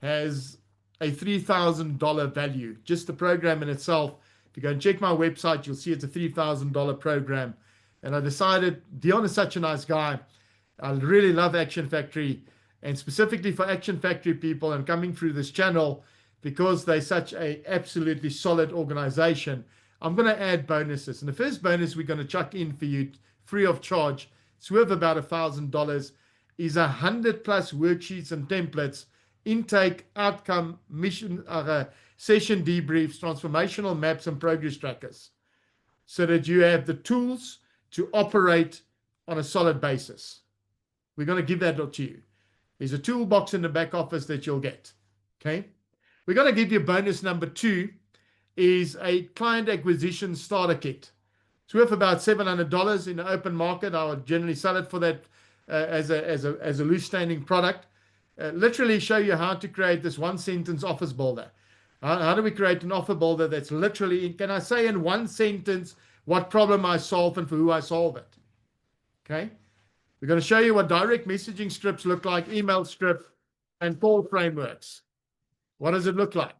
[SPEAKER 1] has a $3,000 value. Just the program in itself. If you go and check my website, you'll see it's a $3,000 program. And I decided, Dion is such a nice guy. I really love Action Factory, and specifically for Action Factory people and coming through this channel, because they're such a absolutely solid organization, I'm going to add bonuses. And the first bonus we're going to chuck in for you free of charge, it's worth about $1,000, is 100+ worksheets and templates, intake, outcome, mission, session debriefs, transformational maps, and progress trackers, so that you have the tools to operate on a solid basis. We're going to give that to you. There's a toolbox in the back office that you'll get. Okay. We're going to give you bonus number 2 is a client acquisition starter kit. It's worth about $700 in the open market. I would generally sell it for that as a loose standing product. Literally show you how to create this 1-sentence office builder. How do we create an offer builder that's literally, can I say in 1 sentence what problem I solve and for who I solve it? Okay. We're going to show you what direct messaging scripts look like, email script, and call frameworks. What does it look like?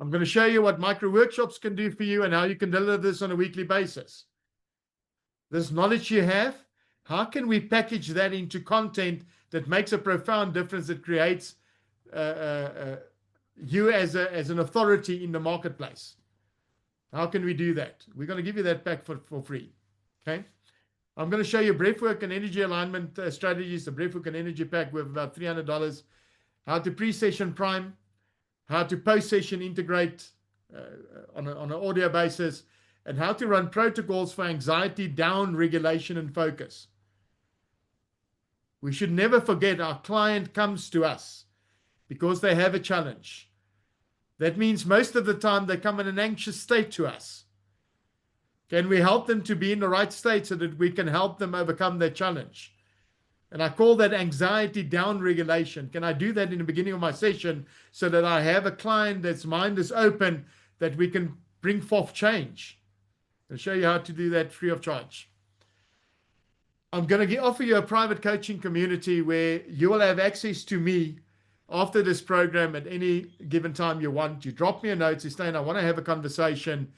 [SPEAKER 1] I'm going to show you what micro workshops can do for you and how you can deliver this on a weekly basis. This knowledge you have, how can we package that into content that makes a profound difference, that creates you as an authority in the marketplace? How can we do that? We're going to give you that back for free. Okay. I'm going to show you breathwork and energy alignment strategies, the breathwork and energy pack with about $300, how to pre-session prime, how to post-session integrate on an audio basis, and how to run protocols for anxiety down regulation and focus. We should never forget our client comes to us because they have a challenge. That means most of the time they come in an anxious state to us. Can we help them to be in the right state so that we can help them overcome their challenge? And I call that anxiety down regulation. Can I do that in the beginning of my session so that I have a client that's mind is open, that we can bring forth change? I'll show you how to do that free of charge. I'm going to offer you a private coaching community where you will have access to me after this program at any given time you want. You drop me a note, say, Stan, I want to have a conversation.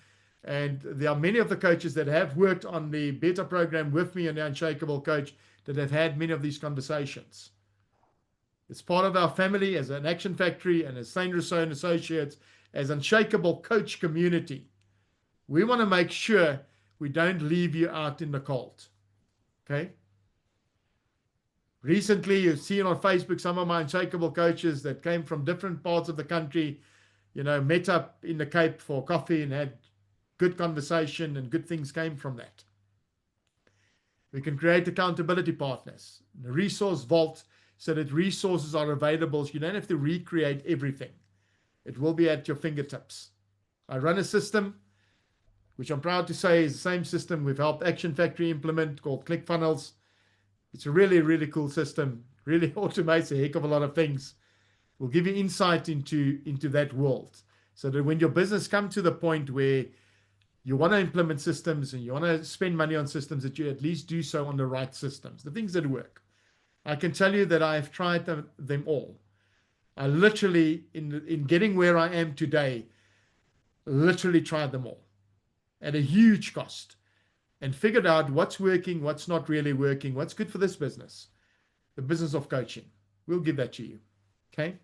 [SPEAKER 1] And there are many of the coaches that have worked on the beta program with me and the Unshakeable coach that have had many of these conversations. It's part of our family as an Action Factory and as St. Rousseau and Associates, as Unshakeable coach community. We want to make sure we don't leave you out in the cold. Okay? Recently, you've seen on Facebook some of my Unshakeable coaches that came from different parts of the country, met up in the Cape for coffee and had good conversation, and good things came from that. We can create accountability partners, the resource vault, so that resources are available. So you don't have to recreate everything. It will be at your fingertips. I run a system, which I'm proud to say is the same system we've helped Action Factory implement, called ClickFunnels. It's a really, really cool system. Really automates a heck of a lot of things. We'll give you insight into that world, so that when your business comes to the point where you want to implement systems and you want to spend money on systems, that you at least do so on the right systems, the things that work. I can tell you that I have tried them all. I literally, in getting where I am today, literally tried them all at a huge cost and figured out what's working, what's not really working, what's good for this business, the business of coaching. We'll give that to you. Okay?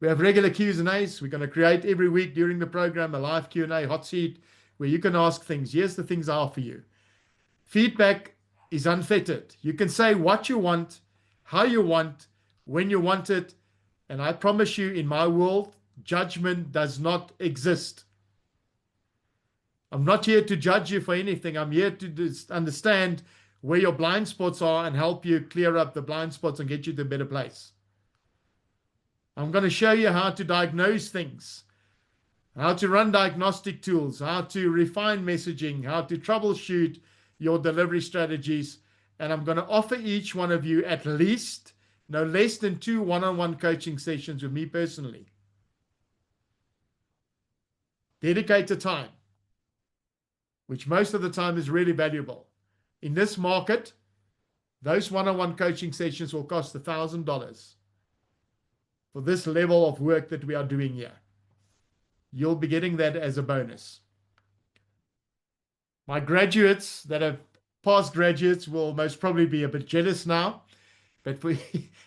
[SPEAKER 1] We have regular Q's and A's. We're going to create every week during the program a live Q&A hot seat where you can ask things. Here's the things I offer you. Feedback is unfettered. You can say what you want, how you want, when you want it. And I promise you, in my world, judgment does not exist. I'm not here to judge you for anything. I'm here to understand where your blind spots are and help you clear up the blind spots and get you to a better place. I'm going to show you how to diagnose things, how to run diagnostic tools, how to refine messaging, how to troubleshoot your delivery strategies. And I'm going to offer each one of you at least no less than 2 one-on-one coaching sessions with me personally. Dedicated time, which most of the time is really valuable. In this market, those one-on-one coaching sessions will cost $1,000 for this level of work that we are doing here. You'll be getting that as a bonus. My graduates that have past graduates will most probably be a bit jealous now, but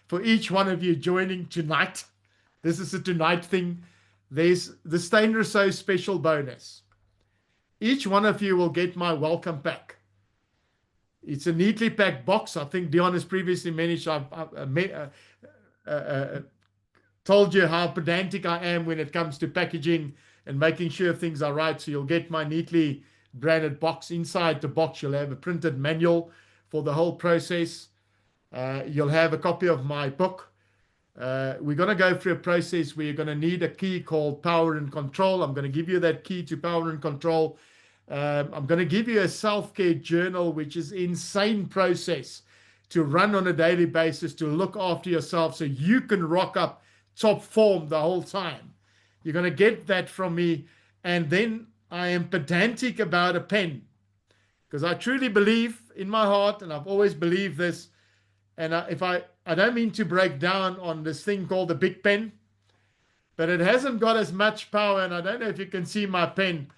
[SPEAKER 1] for each one of you joining tonight, this is a tonight thing, there's the St. Rousseau special bonus. Each one of you will get my welcome pack. It's a neatly packed box. I think Dion has previously told you how pedantic I am when it comes to packaging and making sure things are right. So you'll get my neatly branded box. Inside the box, you'll have a printed manual for the whole process. You'll have a copy of my book. We're going to go through a process where you're going to need a key called Power and Control. I'm going to give you that key to Power and Control. I'm going to give you a self-care journal, which is an insane process to run on a daily basis to look after yourself so you can rock up top form the whole time. You're going to get that from me. And then I am pedantic about a pen, because I truly believe in my heart, and I've always believed this, and I don't mean to break down on this thing called the big pen, but it hasn't got as much power, and I don't know if you can see my pen,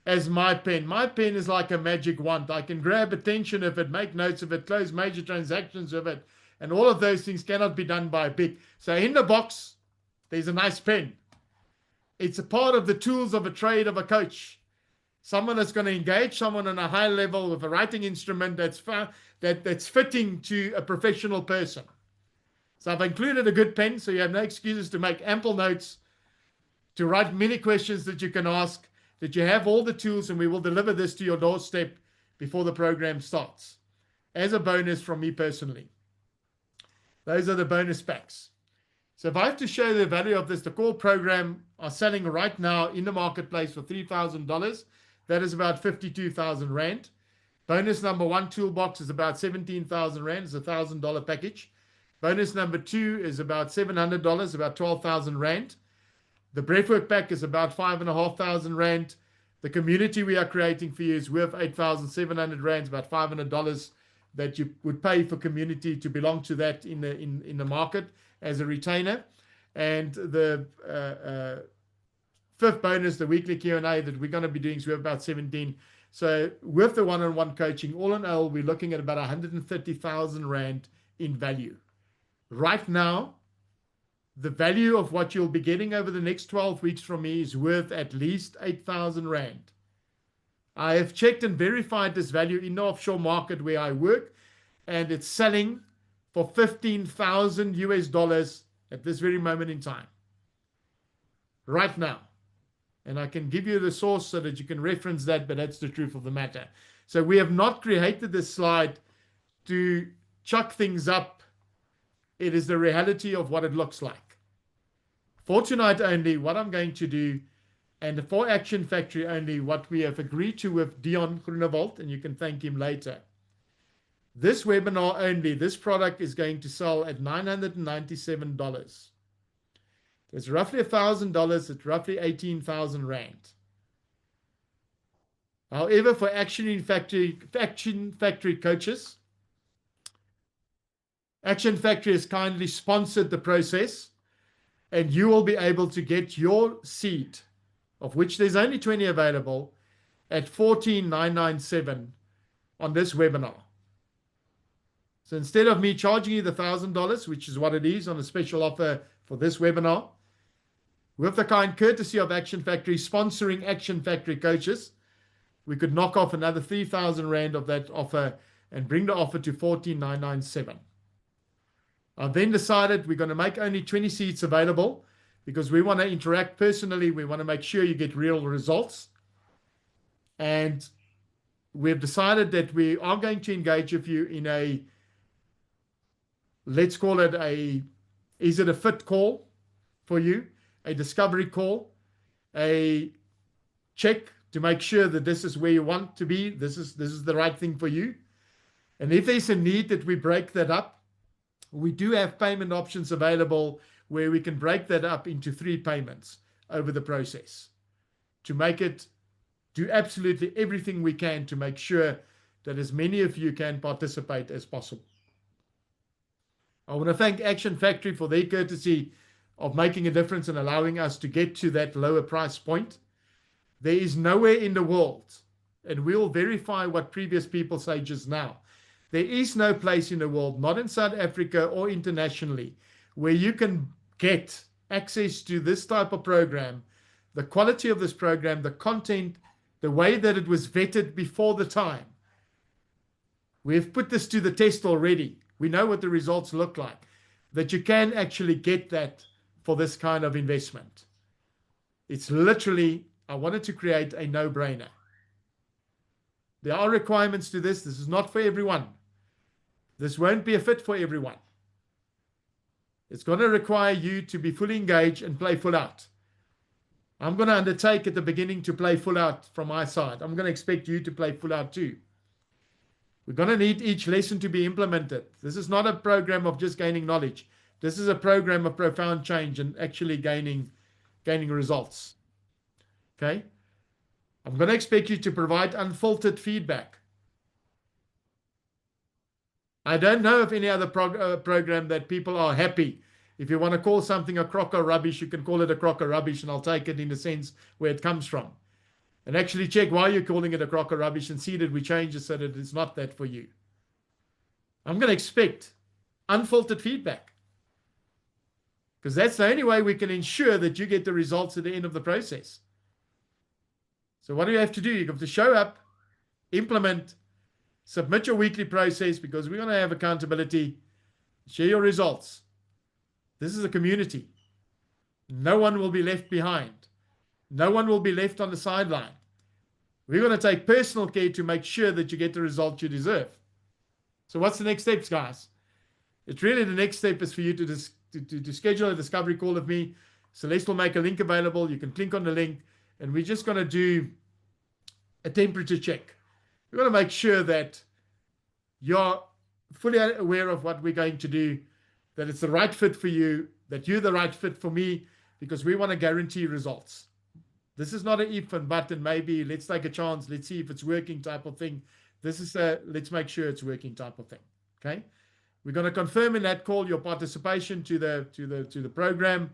[SPEAKER 1] as my pen. My pen is like a magic wand. I can grab attention of it, make notes of it, close major transactions of it, and all of those things cannot be done by a big. So in the box, there's a nice pen. It's a part of the tools of a trade of a coach. someone that's going to engage someone on a high level with a writing instrument that's fitting to a professional person. So I've included a good pen, so you have no excuses to make ample notes, to write many questions that you can ask, that you have all the tools, and we will deliver this to your doorstep before the program starts, as a bonus from me personally. Those are the bonus packs. So if I have to show the value of this, the core program are selling right now in the marketplace for $3,000. That is about 52,000 Rand. Bonus number 1 toolbox is about 17,000 Rand. It's a $1,000 package. Bonus number 2 is about $700, about 12,000 Rand. The breathwork pack is about 5,500 Rand. The community we are creating for you is worth 8,700 Rand, about $500 that you would pay for community to belong to that in the market as a retainer. And the fifth bonus, the weekly Q&A that we're going to be doing, is worth about 17. So with the one-on-one coaching, all in all, we're looking at about 130,000 Rand in value. Right now, the value of what you'll be getting over the next 12 weeks from me is worth at least 8,000 Rand. I have checked and verified this value in the offshore market where I work, and it's selling for 15,000 US dollars at this very moment in time. Right now. And I can give you the source so that you can reference that, but that's the truth of the matter. So we have not created this slide to chuck things up. It is the reality of what it looks like. For tonight only, what I'm going to do, and for Action Factory only, what we have agreed to with Dion Groenewald, and you can thank him later. This webinar only, this product is going to sell at $997. It's roughly $1,000. It's roughly 18,000 Rand. However, for Action Factory coaches, Action Factory has kindly sponsored the process, and you will be able to get your seat, of which there's only 20 available, at $14,997 on this webinar. So instead of me charging you the $1,000, which is what it is on a special offer for this webinar, with the kind courtesy of Action Factory sponsoring Action Factory coaches, we could knock off another 3,000 Rand of that offer and bring the offer to $14,997. I've then decided we're going to make only 20 seats available because we want to interact personally. We want to make sure you get real results. And we've decided that we are going to engage with you in a, let's call it is it a fit call for you? A discovery call, a check to make sure that this is where you want to be. This is the right thing for you. And if there's a need that we break that up, we do have payment options available where we can break that up into 3 payments over the process to make it, do absolutely everything we can to make sure that as many of you can participate as possible. I want to thank Action Factory for their courtesy of making a difference and allowing us to get to that lower price point. There is nowhere in the world, and we'll verify what previous people say just now, there is no place in the world, not in South Africa or internationally, where you can get access to this type of program, the quality of this program, the content, the way that it was vetted before the time. We've put this to the test already. We know what the results look like, that you can actually get that for this kind of investment. It's literally, I wanted to create a no-brainer. There are requirements to this. This is not for everyone. This won't be a fit for everyone. It's going to require you to be fully engaged and play full out. I'm going to undertake at the beginning to play full out from my side. I'm going to expect you to play full out too. We're going to need each lesson to be implemented. This is not a program of just gaining knowledge. This is a program of profound change and actually gaining results. Okay? I'm going to expect you to provide unfiltered feedback. I don't know of any other program that people are happy. If you want to call something a crock of rubbish, you can call it a crock of rubbish, and I'll take it in the sense where it comes from. And actually check why you're calling it a crock of rubbish and see that we change it so that it's not that for you. I'm going to expect unfiltered feedback, because that's the only way we can ensure that you get the results at the end of the process. So what do you have to do? You have to show up, implement, submit your weekly process, because we're going to have accountability, share your results. This is a community. No one will be left behind. No one will be left on the sideline. We're going to take personal care to make sure that you get the result you deserve. So what's the next steps, guys? It's really the next step is for you to schedule a discovery call with me. Celeste will make a link available. You can click on the link, and we're just going to do a temperature check. We're going to make sure that you're fully aware of what we're going to do, that it's the right fit for you, that you're the right fit for me, because we want to guarantee results. This is not an if and but and maybe, let's take a chance, let's see if it's working type of thing. This is a let's make sure it's working type of thing. Okay? We're going to confirm in that call your participation to the program.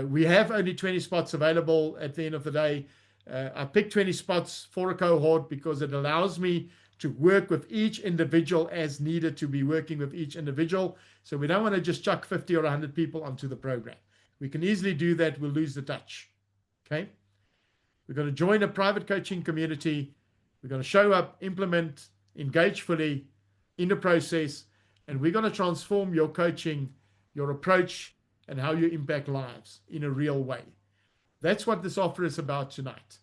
[SPEAKER 1] We have only 20 spots available at the end of the day. I picked 20 spots for a cohort because it allows me to work with each individual as needed to be working with each individual. So we don't want to just chuck 50 or 100 people onto the program. We can easily do that. We'll lose the touch. Okay? We're going to join a private coaching community. We're going to show up, implement, engage fully in the process, and we're going to transform your coaching, your approach, and how you impact lives in a real way. That's what this offer is about tonight.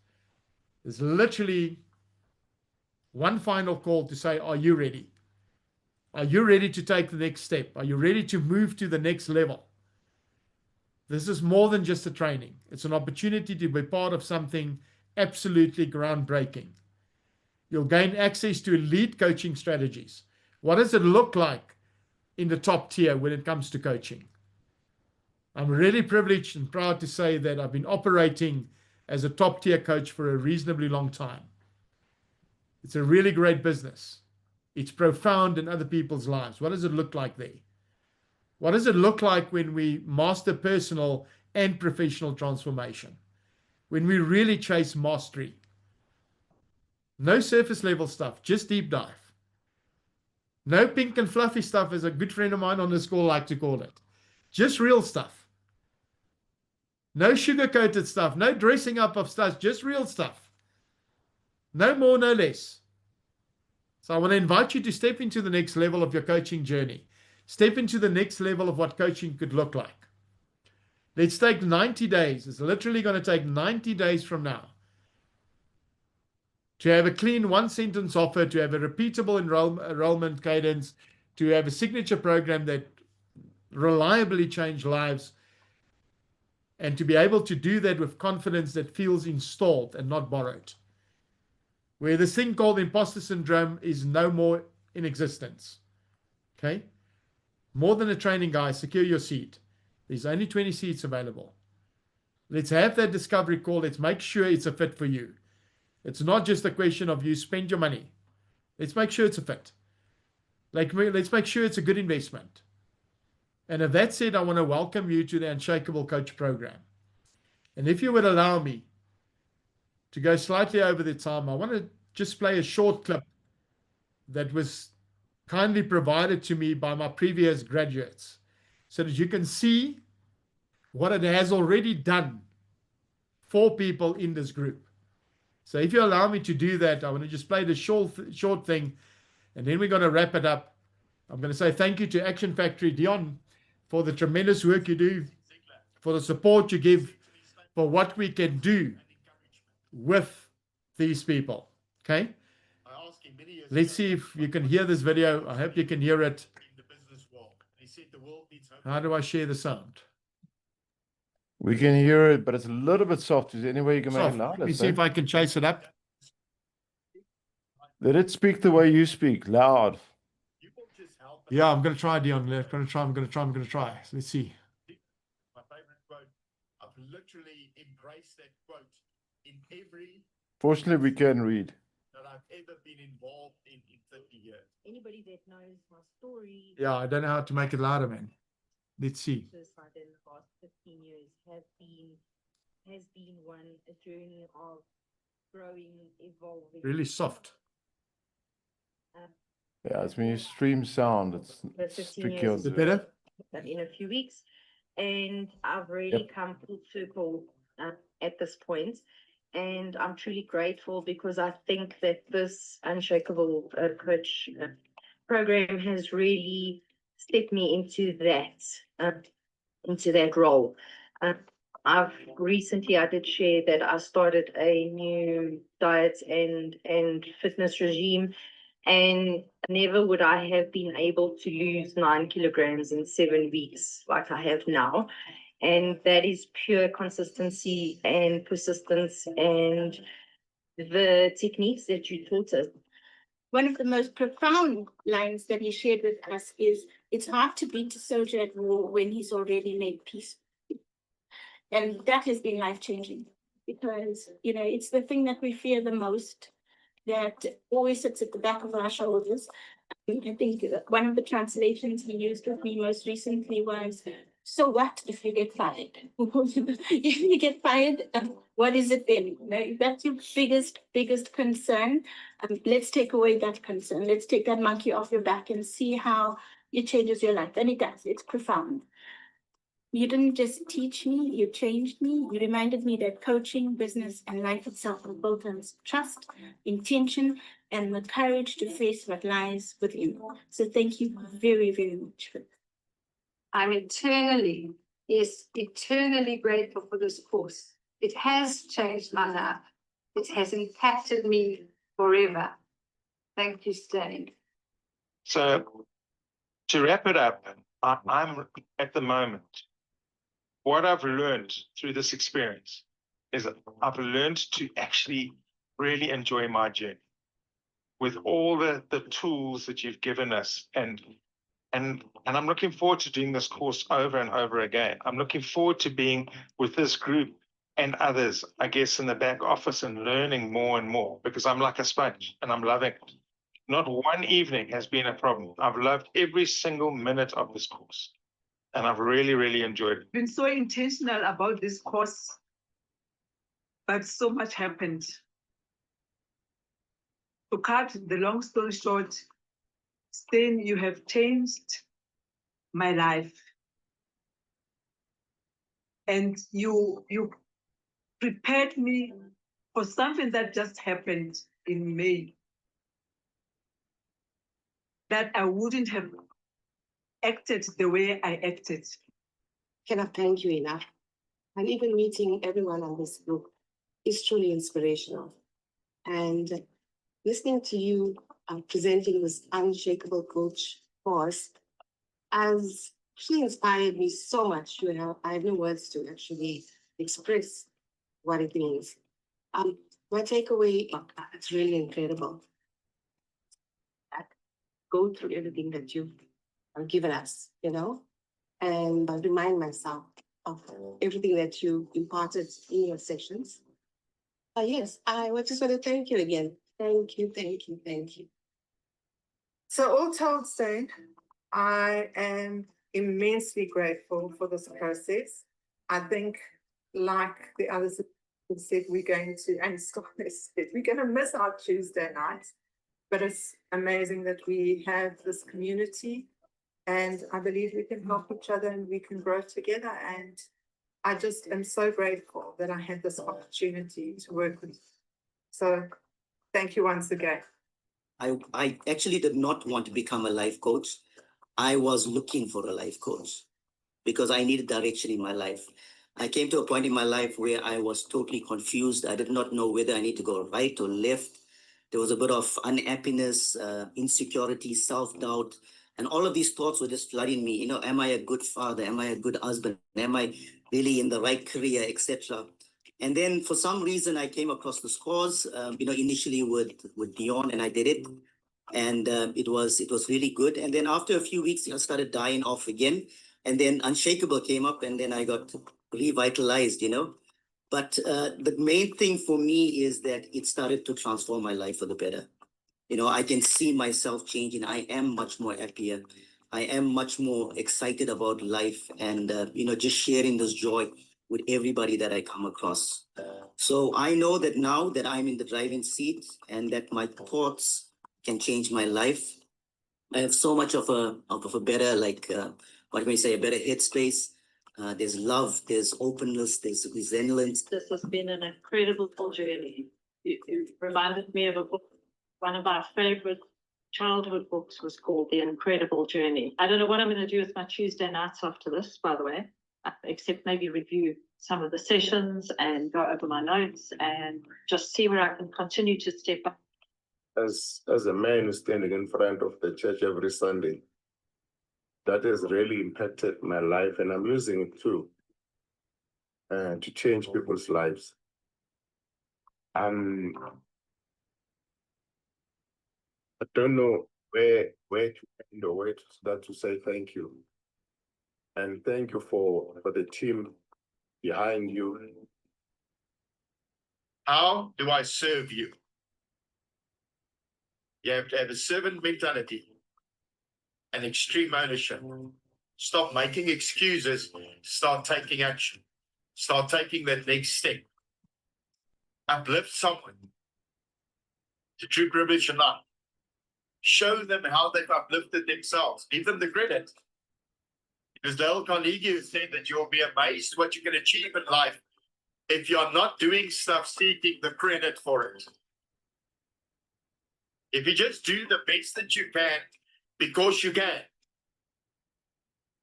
[SPEAKER 1] There's literally one final call to say, are you ready? Are you ready to take the next step? Are you ready to move to the next level? This is more than just a training. It's an opportunity to be part of something absolutely groundbreaking. You'll gain access to elite coaching strategies. What does it look like in the top tier when it comes to coaching? I'm really privileged and proud to say that I've been operating as a top tier coach for a reasonably long time. It's a really great business. It's profound in other people's lives. What does it look like there? What does it look like when we master personal and professional transformation? When we really chase mastery? No surface level stuff, just deep dive. No pink and fluffy stuff, as a good friend of mine on this call like to call it. Just real stuff. No sugar-coated stuff, no dressing up of stuff, just real stuff. No more, no less. So I want to invite you to step into the next level of your coaching journey. Step into the next level of what coaching could look like. Let's take 90 days. It's literally going to take 90 days from now to have a clean one-sentence offer, to have a repeatable enrollment cadence, to have a signature program that reliably changes lives, and to be able to do that with confidence that feels installed and not borrowed. Where this thing called imposter syndrome is no more in existence. Okay? More than a training, guys, secure your seat. There's only 20 seats available. Let's have that discovery call. Let's make sure it's a fit for you. It's not just a question of you spend your money. Let's make sure it's a fit. Let's make sure it's a good investment. And if that said, I want to welcome you to the Unshakeable Coach Program. And if you would allow me to go slightly over the time, I want to just play a short clip that was kindly provided to me by my previous graduates, so that you can see what it has already done for people in this group. So if you allow me to do that, I want to just play the short thing, and then we're going to wrap it up. I'm going to say thank you to Action Factory, Dion, for the tremendous work you do, for the support you give, for what we can do with these people. Okay? Let's see if you can hear this video. I hope you can hear it. How do I share the sound?
[SPEAKER 2] We can hear it, but it's a little bit soft. Is there any way you can make it louder?
[SPEAKER 1] Let me see if I can chase it up.
[SPEAKER 2] Let it speak the way you speak, loud.
[SPEAKER 1] Yeah, I'm going to try, Dion. I'm going to try. Let's see. My favorite quote. I've literally embraced that quote in every...
[SPEAKER 2] Fortunately, we can read.
[SPEAKER 1] ...that I've ever been involved in 30 years.
[SPEAKER 3] Anybody that knows my story...
[SPEAKER 1] Yeah, I don't know how to make it louder, man. Let's see.
[SPEAKER 3] ...in the past 15 years has been a journey of growing, evolving.
[SPEAKER 1] Really soft.
[SPEAKER 2] Yeah, it's when you stream sound, it's tricky.
[SPEAKER 1] Is it better?
[SPEAKER 3] But in a few weeks, and I've really come full circle at this point. and I'm truly grateful because I think that this Unshakable coach program has really stepped me into that role. I've recently I did share that I started a new diet and fitness regime, and never would I have been able to lose 9 kilograms in 7 weeks like I have now. And that is pure consistency and persistence and the techniques that you taught us.
[SPEAKER 4] One of the most profound lines that he shared with us is, it's hard to beat a soldier at war when he's already made peace. And that has been life-changing because, it's the thing that we fear the most that always sits at the back of our shoulders. I think one of the translations he used with me most recently was, so what if you get fired? If you get fired, what is it then? That's your biggest concern. Let's take away that concern. Let's take that monkey off your back and see how it changes your life. And it does. It's profound. You didn't just teach me, you changed me. You reminded me that coaching, business, and life itself are built on trust, intention, and the courage to face what lies within. So thank you very, very much for that.
[SPEAKER 5] I'm eternally grateful for this course. It has changed my life. It has impacted me forever. Thank you, Stan.
[SPEAKER 6] So to wrap it up, I'm at the moment, what I've learned through this experience is that I've learned to actually really enjoy my journey with all the tools that you've given us. And I'm looking forward to doing this course over and over again. I'm looking forward to being with this group and others, I guess, in the back office and learning more and more, because I'm like a sponge and I'm loving it. Not one evening has been a problem. I've loved every single minute of this course. And I've really, really enjoyed it.
[SPEAKER 7] Been so intentional about this course, but so much happened. To cut the long story short, Stan, you have changed my life. And you prepared me for something that just happened in May, that I wouldn't have acted the way I acted.
[SPEAKER 8] Cannot thank you enough. And even meeting everyone on this group is truly inspirational. And listening to you presenting this Unshakable Coach course has actually inspired me so much. I have no words to actually express what it means. My takeaway, it's really incredible. Go through everything that you've given us, and I remind myself of everything that you imparted in your sessions. Yes, I just want to thank you again. Thank you.
[SPEAKER 9] So all told, Stan, I am immensely grateful for this process. I think, like the others have said, we're going to miss our Tuesday nights, but it's amazing that we have this community, and I believe we can help each other and we can grow together. And I just am so grateful that I had this opportunity to work with you. So thank you once again.
[SPEAKER 10] I actually did not want to become a life coach. I was looking for a life coach because I needed direction in my life. I came to a point in my life where I was totally confused. I did not know whether I need to go right or left. There was a bit of unhappiness, insecurity, self-doubt, and all of these thoughts were just flooding me. Am I a good father? Am I a good husband? Am I really in the right career, etc.? And then for some reason, I came across this course, initially with Dion, and I did it. And it was really good. And then after a few weeks, I started dying off again. And then Unshakable came up, and then I got revitalized, But the main thing for me is that it started to transform my life for the better. I can see myself changing. I am much more happier. I am much more excited about life and, just sharing this joy with everybody that I come across. So I know that now that I'm in the driving seat and that my thoughts can change my life, I have so much of a better, a better headspace. There's love, there's openness, there's resilience.
[SPEAKER 3] This has been an incredible journey. You reminded me of a book. One of our favorite childhood books was called The Incredible Journey. I don't know what I'm going to do with my Tuesday nights after this, by the way, except maybe review some of the sessions and go over my notes and just see where I can continue to step up.
[SPEAKER 11] As a man who's standing in front of the church every Sunday, that has really impacted my life, and I'm using it too to change people's lives. I don't know where to end or where to start to say thank you. And thank you for the team behind you.
[SPEAKER 1] How do I serve you? You have to have a servant mentality and extreme ownership. Stop making excuses, start taking action. Start taking that next step. Uplift someone to true privilege or not. Show them how they've uplifted themselves. Give them the credit. Because Dale Carnegie said that you'll be amazed what you can achieve in life if you're not doing stuff seeking the credit for it. If you just do the best that you can because you can,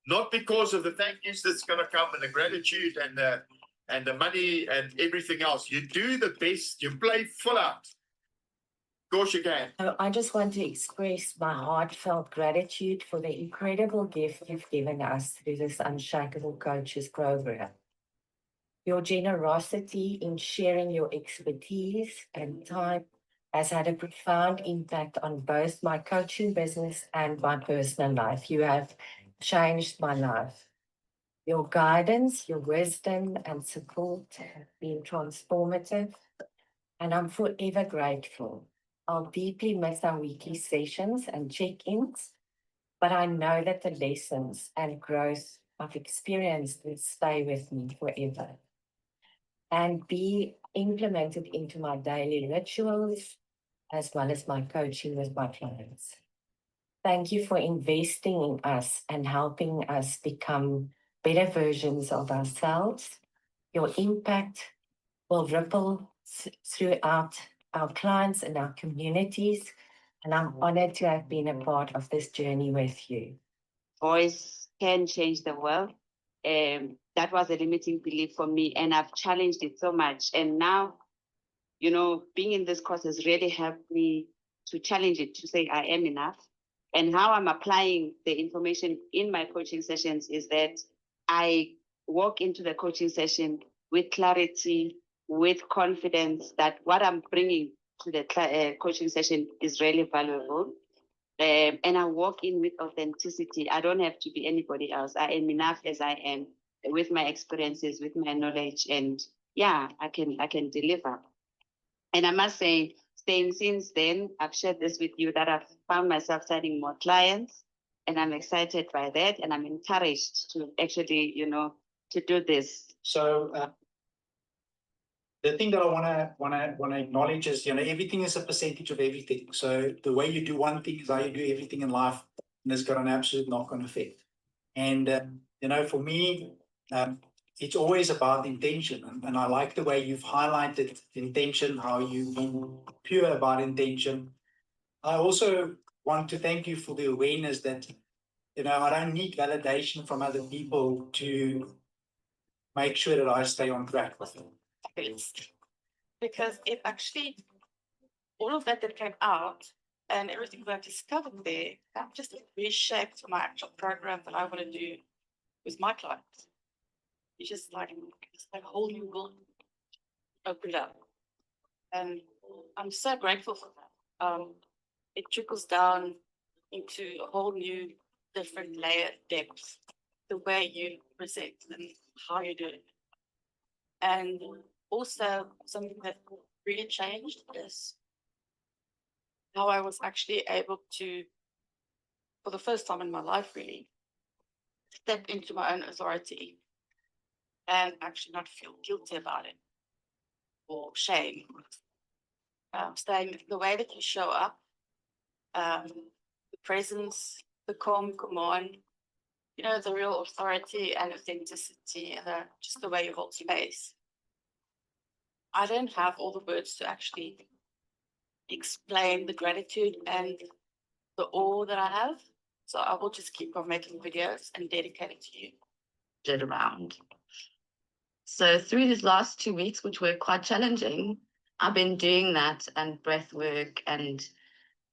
[SPEAKER 1] not because of the thank yous that's going to come and the gratitude and the money and everything else. You do the best, you play full out. Of course you can.
[SPEAKER 12] I just want to express my heartfelt gratitude for the incredible gift you've given us through this Unshakeable Coaches program. Your generosity in sharing your expertise and time has had a profound impact on both my coaching business and my personal life. You have changed my life. Your guidance, your wisdom and support have been transformative, and I'm forever grateful. I'll deeply miss our weekly sessions and check-ins, but I know that the lessons and growth I've experienced will stay with me forever and be implemented into my daily rituals as well as my coaching with my clients. Thank you for investing in us and helping us become better versions of ourselves. Your impact will ripple throughout our clients and our communities, and I'm honored to have been a part of this journey with you.
[SPEAKER 13] Voice can change the world. That was a limiting belief for me, and I've challenged it so much. And now, you know, being in this course has really helped me to challenge it, to say I am enough. And how I'm applying the information in my coaching sessions is that I walk into the coaching session with clarity, with confidence that what I'm bringing to the coaching session is really valuable. And I walk in with authenticity. I don't have to be anybody else. I am enough as I am, with my experiences, with my knowledge, and yeah, I can deliver. And I must say, since then, I've shared this with you that I've found myself signing more clients, and I'm excited by that, and I'm encouraged to actually, you know, to do this.
[SPEAKER 14] So the thing that I wanna acknowledge is, you know, everything is a percentage of everything. So the way you do one thing is how you do everything in life, and it's got an absolute knock-on effect. And you know, for me, it's always about intention, and I like the way you've highlighted intention, how you've been pure about intention. I also want to thank you for the awareness that, you know, I don't need validation from other people to make sure that I stay on track with them.
[SPEAKER 4] Because it actually, all of that came out and everything that I discovered there, that just reshaped my actual program that I want to do with my clients. It's just like a whole new world opened up. And I'm so grateful for that. It trickles down into a whole new, different layer depth, the way you present and how you do it. And also something that really changed is how I was actually able to, for the first time in my life really, step into my own authority and actually not feel guilty about it or shame. Staying the way that you show up, the presence, the calm command, you know, the real authority and authenticity and just the way you hold space. I don't have all the words to actually explain the gratitude and the awe that I have. So I will just keep on making videos and dedicate it to you.
[SPEAKER 3] Get around. So through these last 2 weeks, which were quite challenging, I've been doing that and breath work, and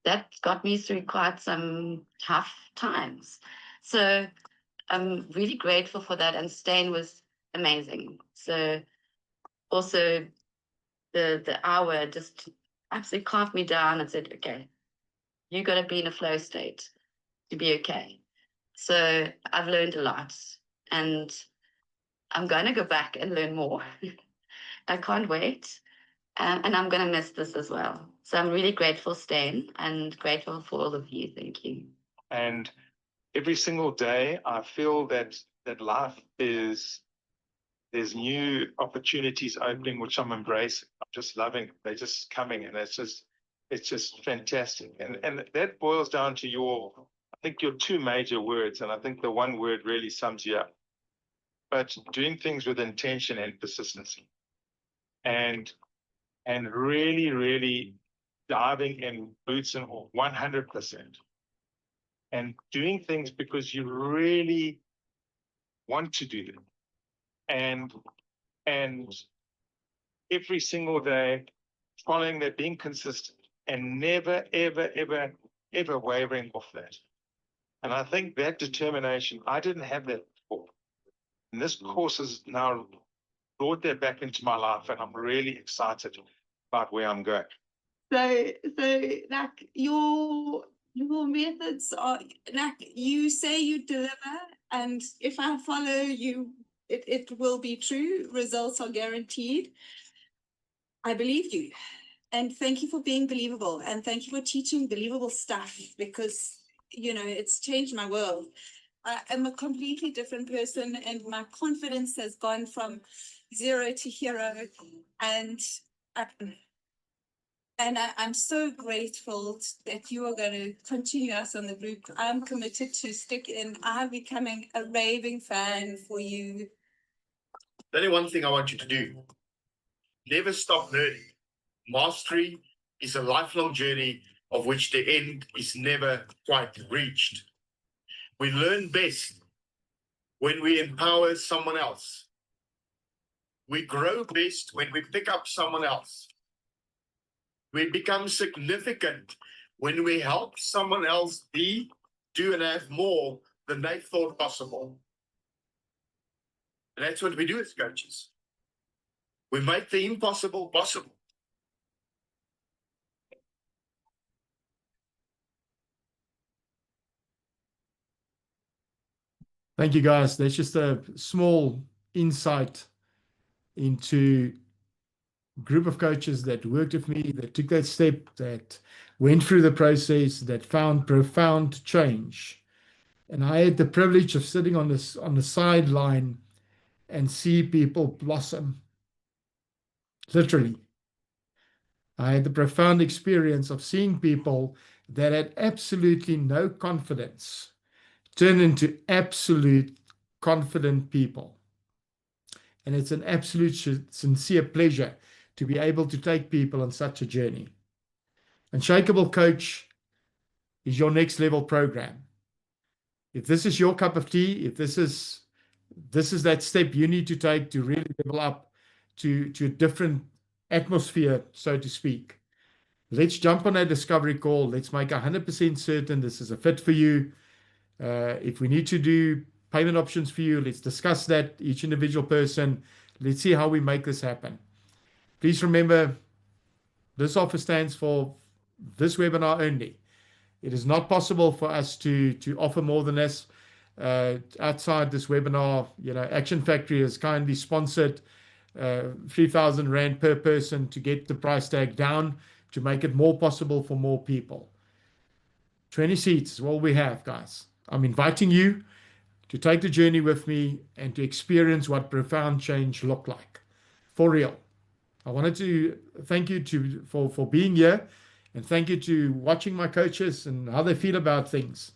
[SPEAKER 3] that got me through quite some tough times. So I'm really grateful for that, and Stain was amazing. So also the hour just absolutely calmed me down and said, okay, you got to be in a flow state to be okay. So I've learned a lot, and I'm going to go back and learn more. I can't wait. And I'm going to miss this as well. So I'm really grateful, Stan, and grateful for all of you. Thank you.
[SPEAKER 6] And every single day, I feel that life there's new opportunities opening, which I'm embracing. I'm just loving. They're just coming, and it's just fantastic. And that boils down to I think your two major words, and I think the one word really sums you up. But doing things with intention and persistency, and really, really diving in boots and all, 100%, and doing things because you really want to do them, and every single day following that, being consistent, and never, ever, ever, ever wavering off that. And I think that determination, I didn't have that before. And this course has now brought that back into my life, and I'm really excited about where I'm going.
[SPEAKER 4] So like your methods are like you say you deliver, and if I follow you, it will be true. Results are guaranteed. I believe you. And thank you for being believable, and thank you for teaching believable stuff, because you know it's changed my world. I am a completely different person, and my confidence has gone from 0 to hero, and I'm so grateful that you are going to continue us on the group. I'm committed to stick in. I'm becoming a raving fan for you.
[SPEAKER 15] There's only one thing I want you to do. Never stop learning. Mastery is a lifelong journey of which the end is never quite reached. We learn best when we empower someone else. We grow best when we pick up someone else. We become significant when we help someone else be, do, and have more than they thought possible. And that's what we do as coaches. We make the impossible possible.
[SPEAKER 1] Thank you, guys. That's just a small insight into a group of coaches that worked with me, that took that step, that went through the process, that found profound change. And I had the privilege of sitting on the sideline and see people blossom. Literally. I had the profound experience of seeing people that had absolutely no confidence turn into absolute confident people. And it's an absolute sincere pleasure to be able to take people on such a journey. Unshakeable Coach is your next level program. If this is your cup of tea, if this is that step you need to take to really level up to a different atmosphere, so to speak, let's jump on a discovery call. Let's make 100% certain this is a fit for you. If we need to do payment options for you, let's discuss that, each individual person. Let's see how we make this happen. Please remember, this offer stands for this webinar only. It is not possible for us to offer more than this. Outside this webinar, Action Factory has kindly sponsored 3,000 Rand per person to get the price tag down, to make it more possible for more people. 20 seats is all we have, guys. I'm inviting you to take the journey with me and to experience what profound change look like. For real. I wanted to thank you for being here, and thank you to watching my coaches and how they feel about things.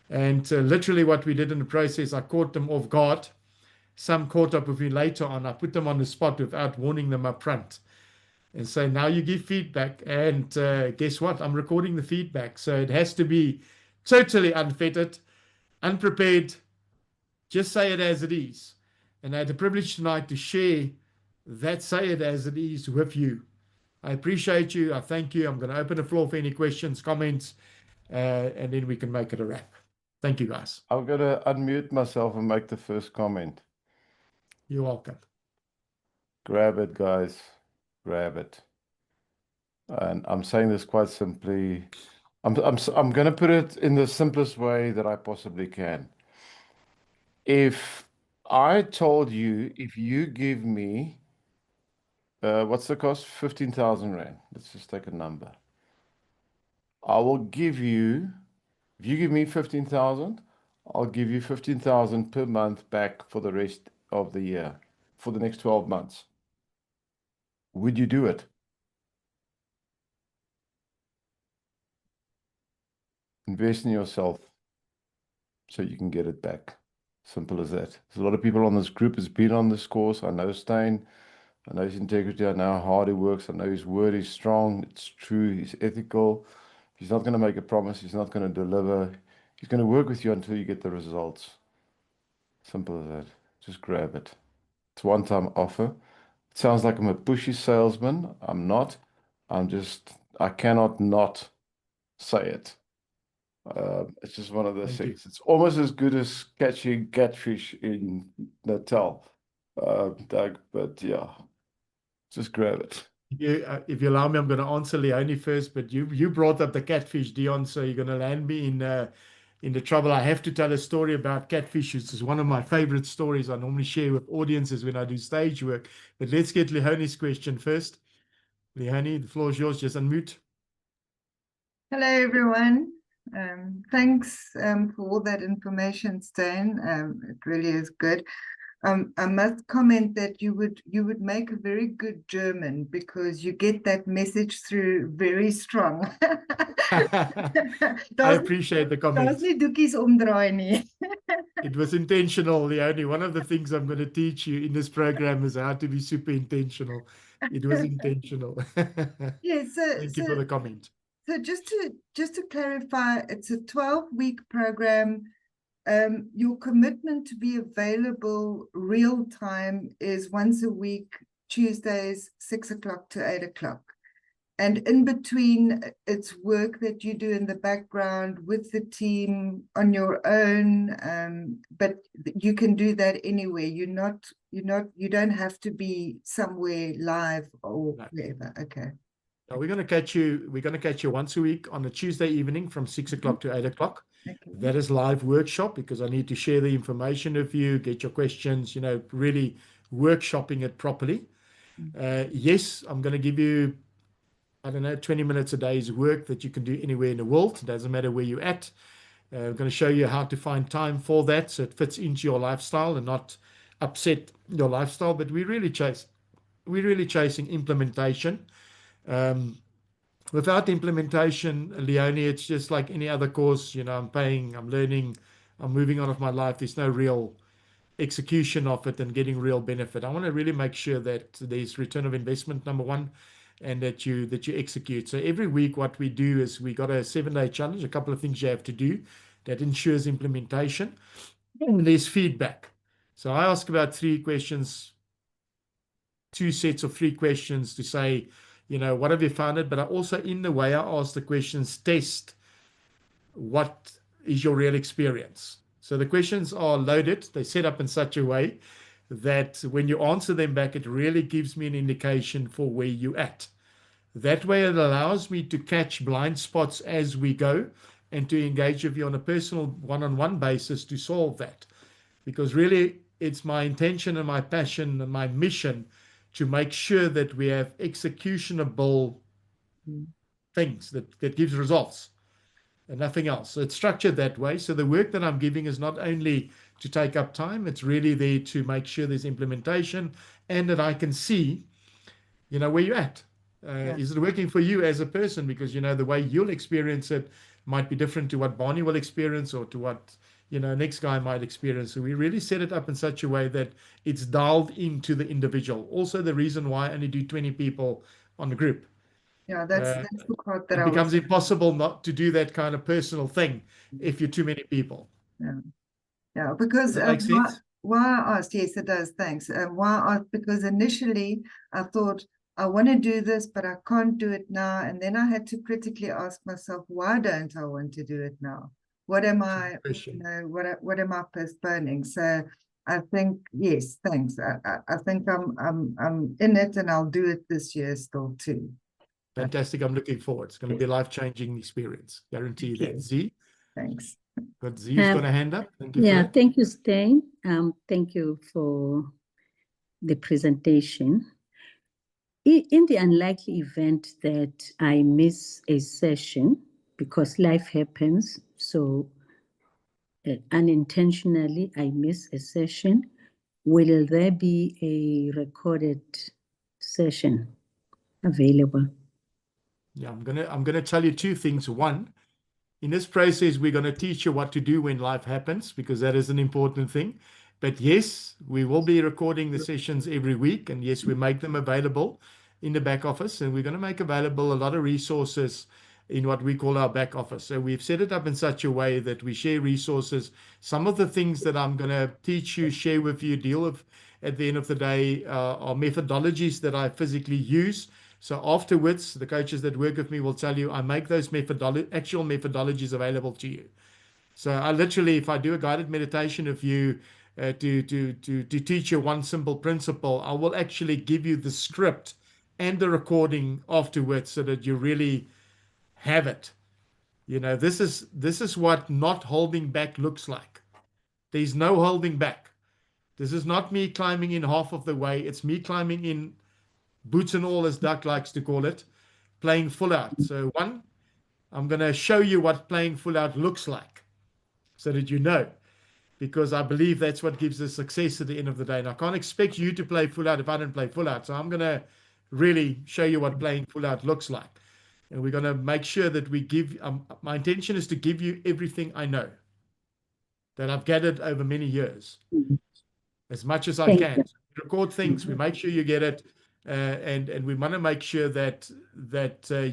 [SPEAKER 1] And literally what we did in the process, I caught them off guard. Some caught up with me later on. I put them on the spot without warning them up front. And so now you give feedback. And guess what? I'm recording the feedback. So it has to be totally unfettered, unprepared. Just say it as it is. And I had the privilege tonight to share that say it as it is with you. I appreciate you. I thank you. I'm going to open the floor for any questions, comments, and then we can make it a wrap. Thank you, guys.
[SPEAKER 2] I'm going to unmute myself and make the first comment.
[SPEAKER 1] You're welcome.
[SPEAKER 2] Grab it, guys. Grab it. And I'm saying this quite simply. I'm going to put it in the simplest way that I possibly can. If I told you, if you give me, what's the cost? 15,000 Rand. Let's just take a number. I will give you, if you give me 15,000, I'll give you 15,000 per month back for the rest of the year, for the next 12 months. Would you do it? Invest in yourself so you can get it back. Simple as that. There's a lot of people on this group who's been on this course. I know Stein. I know his integrity. I know how hard he works. I know his word is strong. It's true. He's ethical. He's not going to make a promise. He's not going to deliver. He's going to work with you until you get the results. Simple as that. Just grab it. It's a one-time offer. It sounds like I'm a pushy salesman. I'm not. I cannot not say it. It's just one of those things. It's almost as good as catching catfish in Natal, Doug, but yeah, just grab it.
[SPEAKER 1] If you allow me, I'm going to answer Leonie first, but you brought up the catfish, Dion, so you're going to land me in the trouble. I have to tell a story about catfish. It's one of my favorite stories I normally share with audiences when I do stage work. But let's get Leonie's question first. Leonie, the floor is yours. Just unmute.
[SPEAKER 16] Hello, everyone. Thanks for all that information, Stan. It really is good. I must comment that you would make a very good German because you get that message through very strong.
[SPEAKER 1] I appreciate the comment.
[SPEAKER 16] Daar's nie doekies omdraai nie.
[SPEAKER 1] It was intentional, Leonie. One of the things I'm going to teach you in this program is how to be super intentional. It was intentional.
[SPEAKER 16] Yes,
[SPEAKER 1] Thank you for the comment.
[SPEAKER 16] So just to clarify, it's a 12-week program. Your commitment to be available real time is once a week, Tuesdays, 6 o'clock to 8 o'clock. And in between, it's work that you do in the background with the team on your own. But you can do that anywhere. You don't have to be somewhere live or wherever. Okay.
[SPEAKER 1] Now we're going to catch you. We're going to catch you once a week on a Tuesday evening from 6 o'clock to 8 o'clock. Okay. That is live workshop because I need to share the information with you, get your questions, really workshopping it properly. Yes, I'm going to give you, 20 minutes a day's work that you can do anywhere in the world. It doesn't matter where you're at. I'm going to show you how to find time for that so it fits into your lifestyle and not upset your lifestyle. But we're really chasing implementation. Without implementation, Leonie, it's just like any other course. I'm paying, I'm learning, I'm moving on with my life. There's no real execution of it and getting real benefit. I want to really make sure that there's return of investment, number one, and that you execute. So every week what we do is we got a 7-day challenge, a couple of things you have to do that ensures implementation. And there's feedback. So I ask about 3 questions, 2 sets of 3 questions to say, what have you found it? But I also, in the way I ask the questions, test what is your real experience. So the questions are loaded. They're set up in such a way that when you answer them back, it really gives me an indication for where you're at. That way it allows me to catch blind spots as we go and to engage with you on a personal one-on-one basis to solve that. Because really it's my intention and my passion and my mission to make sure that we have executionable things that gives results and nothing else. So it's structured that way. So the work that I'm giving is not only to take up time, it's really there to make sure there's implementation and that I can see, where you're at. Is it working for you as a person? Because, the way you'll experience it might be different to what Barney will experience or to what, next guy might experience. So we really set it up in such a way that it's dialed into the individual. Also, the reason why I only do 20 people on the group.
[SPEAKER 16] Yeah, that's the part that
[SPEAKER 1] It
[SPEAKER 16] I
[SPEAKER 1] becomes
[SPEAKER 16] was.
[SPEAKER 1] impossible not to do that kind of personal thing if you're too many people.
[SPEAKER 16] Yeah, yeah, because
[SPEAKER 1] Does that make sense?
[SPEAKER 16] why I asked, yes, it does, thanks. Why I asked, because initially I thought I want to do this, but I can't do it now. And then I had to critically ask myself, why don't I want to do it now? What am I, what am I postponing? So I think, yes, thanks. I think I'm in it, and I'll do it this year still too.
[SPEAKER 1] Fantastic. I'm looking forward. It's going to be a life-changing experience. Guarantee that. Z?
[SPEAKER 16] Thanks.
[SPEAKER 1] Got Z's got a hand up. Thank you.
[SPEAKER 17] Yeah,
[SPEAKER 1] for that.
[SPEAKER 17] thank you, Stan. Thank you for the presentation. In the unlikely event that I miss a session, because life happens, so unintentionally I miss a session, will there be a recorded session available?
[SPEAKER 1] Yeah, I'm gonna tell you two things. One, in this process, we're going to teach you what to do when life happens, because that is an important thing. But yes, we will be recording the sessions every week. And yes, we make them available in the back office. And we're going to make available a lot of resources in what we call our back office. So we've set it up in such a way that we share resources. Some of the things that I'm going to teach you, share with you, deal with at the end of the day are methodologies that I physically use. So afterwards, the coaches that work with me will tell you, I make those actual methodologies available to you. So I literally, if I do a guided meditation of you to teach you one simple principle, I will actually give you the script and the recording afterwards so that you really have it. This is what not holding back looks like. There's no holding back. This is not me climbing in half of the way. It's me climbing in boots and all, as Duck likes to call it, playing full out. So one, I'm going to show you what playing full out looks like so that you know, because I believe that's what gives us success at the end of the day. And I can't expect you to play full out if I don't play full out. So I'm going to really show you what playing full out looks like. And we're going to make sure that we give, my intention is to give you everything I know that I've gathered over many years, as much as I can. So we record things, we make sure you get it. And we want to make sure that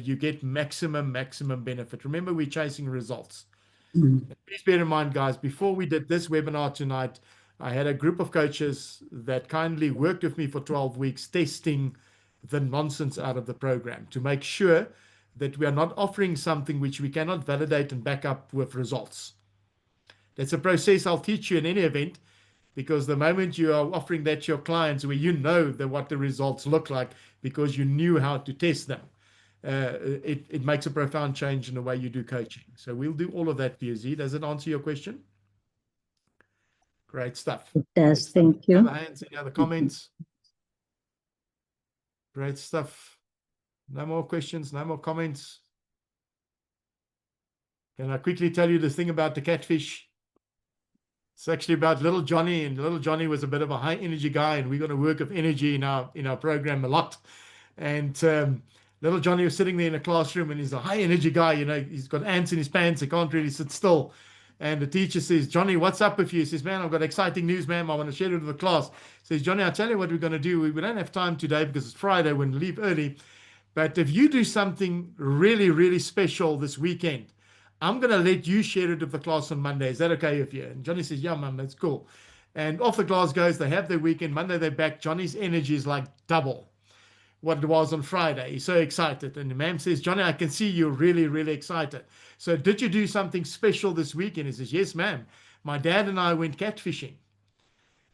[SPEAKER 1] you get maximum benefit. Remember, we're chasing results. Please bear in mind, guys, before we did this webinar tonight, I had a group of coaches that kindly worked with me for 12 weeks testing the nonsense out of the program to make sure that we are not offering something which we cannot validate and back up with results. That's a process I'll teach you in any event, because the moment you are offering that to your clients, where you know what the results look like because you knew how to test them, it makes a profound change in the way you do coaching. So we'll do all of that for you, Z. Does it answer your question? Great stuff.
[SPEAKER 17] It does. Thank you.
[SPEAKER 1] Any other hands? Any other comments? Great stuff. No more questions, no more comments. Can I quickly tell you the thing about the catfish? It's actually about little Johnny, and little Johnny was a bit of a high energy guy, and we're going to work with energy in our program a lot. And little Johnny was sitting there in a classroom, and he's a high energy guy. He's got ants in his pants. He can't really sit still. And the teacher says, Johnny, what's up with you? He says, man, I've got exciting news, ma'am. I want to share it with the class. He says, Johnny, I'll tell you what we're going to do. We don't have time today because it's Friday. We're going to leave early. But if you do something really, really special this weekend, I'm going to let you share it with the class on Monday. Is that okay with you? And Johnny says, yeah, mum, that's cool. And off the class goes. They have their weekend. Monday, they're back. Johnny's energy is like double what it was on Friday. He's so excited. And the ma'am says, Johnny, I can see you're really, really excited. So did you do something special this weekend? He says, yes, ma'am. My dad and I went catfishing.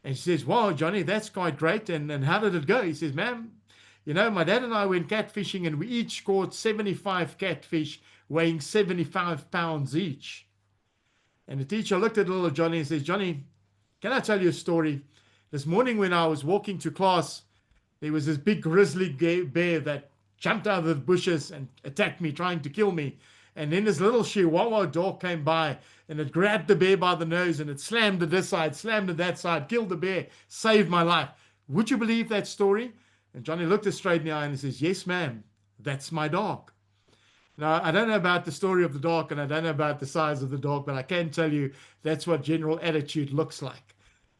[SPEAKER 1] And she says, wow, Johnny, that's quite great. And how did it go? He says, ma'am, my dad and I went catfishing, and we each caught 75 catfish weighing 75 pounds each. And the teacher looked at little Johnny and says, Johnny, can I tell you a story? This morning when I was walking to class, there was this big grizzly bear that jumped out of the bushes and attacked me, trying to kill me. And then this little Chihuahua dog came by, and it grabbed the bear by the nose, and it slammed to this side, slammed to that side, killed the bear, saved my life. Would you believe that story? And Johnny looked us straight in the eye and he says, yes, ma'am, that's my dog. Now, I don't know about the story of the dog, and I don't know about the size of the dog, but I can tell you that's what general attitude looks like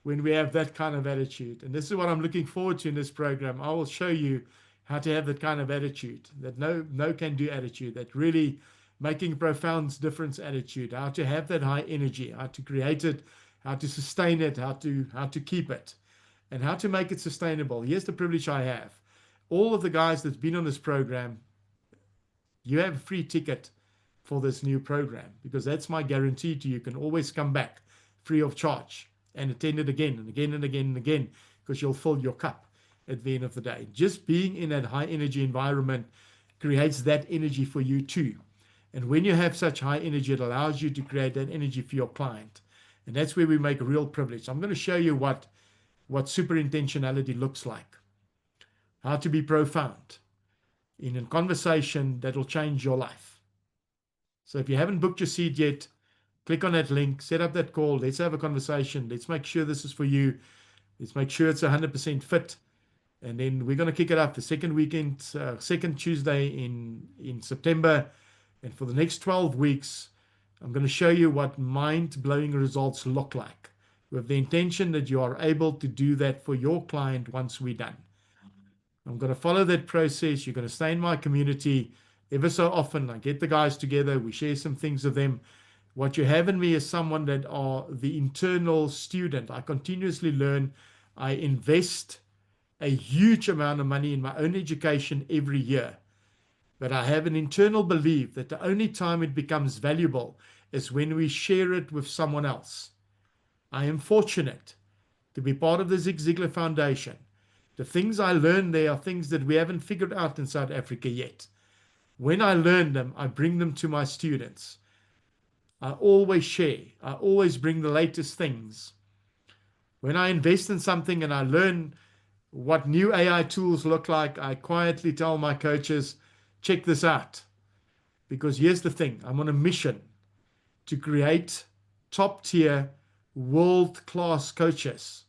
[SPEAKER 1] when we have that kind of attitude. And this is what I'm looking forward to in this program. I will show you how to have that kind of attitude, that no can do attitude, that really making a profound difference attitude, how to have that high energy, how to create it, how to sustain it, how to keep it, and how to make it sustainable. Here's the privilege I have. All of the guys that's been on this program, you have a free ticket for this new program, because that's my guarantee to you. You can always come back free of charge and attend it again and again and again and again, because you'll fill your cup at the end of the day. Just being in that high energy environment creates that energy for you too. And when you have such high energy, it allows you to create that energy for your client. And that's where we make a real privilege. I'm going to show you what super intentionality looks like, how to be profound in a conversation that will change your life. So if you haven't booked your seat yet, click on that link, set up that call. Let's have a conversation. Let's make sure this is for you. Let's make sure it's 100% fit. And then we're going to kick it up the second weekend, second Tuesday in September. And for the next 12 weeks, I'm going to show you what mind-blowing results look like, with the intention that you are able to do that for your client once we're done. I'm going to follow that process. You're going to stay in my community. Ever so often, I get the guys together. We share some things with them. What you have in me is someone that are the internal student. I continuously learn. I invest a huge amount of money in my own education every year. But I have an internal belief that the only time it becomes valuable is when we share it with someone else. I am fortunate to be part of the Zig Ziglar Foundation. The things I learned there are things that we haven't figured out in South Africa yet. When I learn them, I bring them to my students. I always share. I always bring the latest things. When I invest in something and I learn what new AI tools look like, I quietly tell my coaches, check this out. Because here's the thing, I'm on a mission to create top-tier, world-class coaches.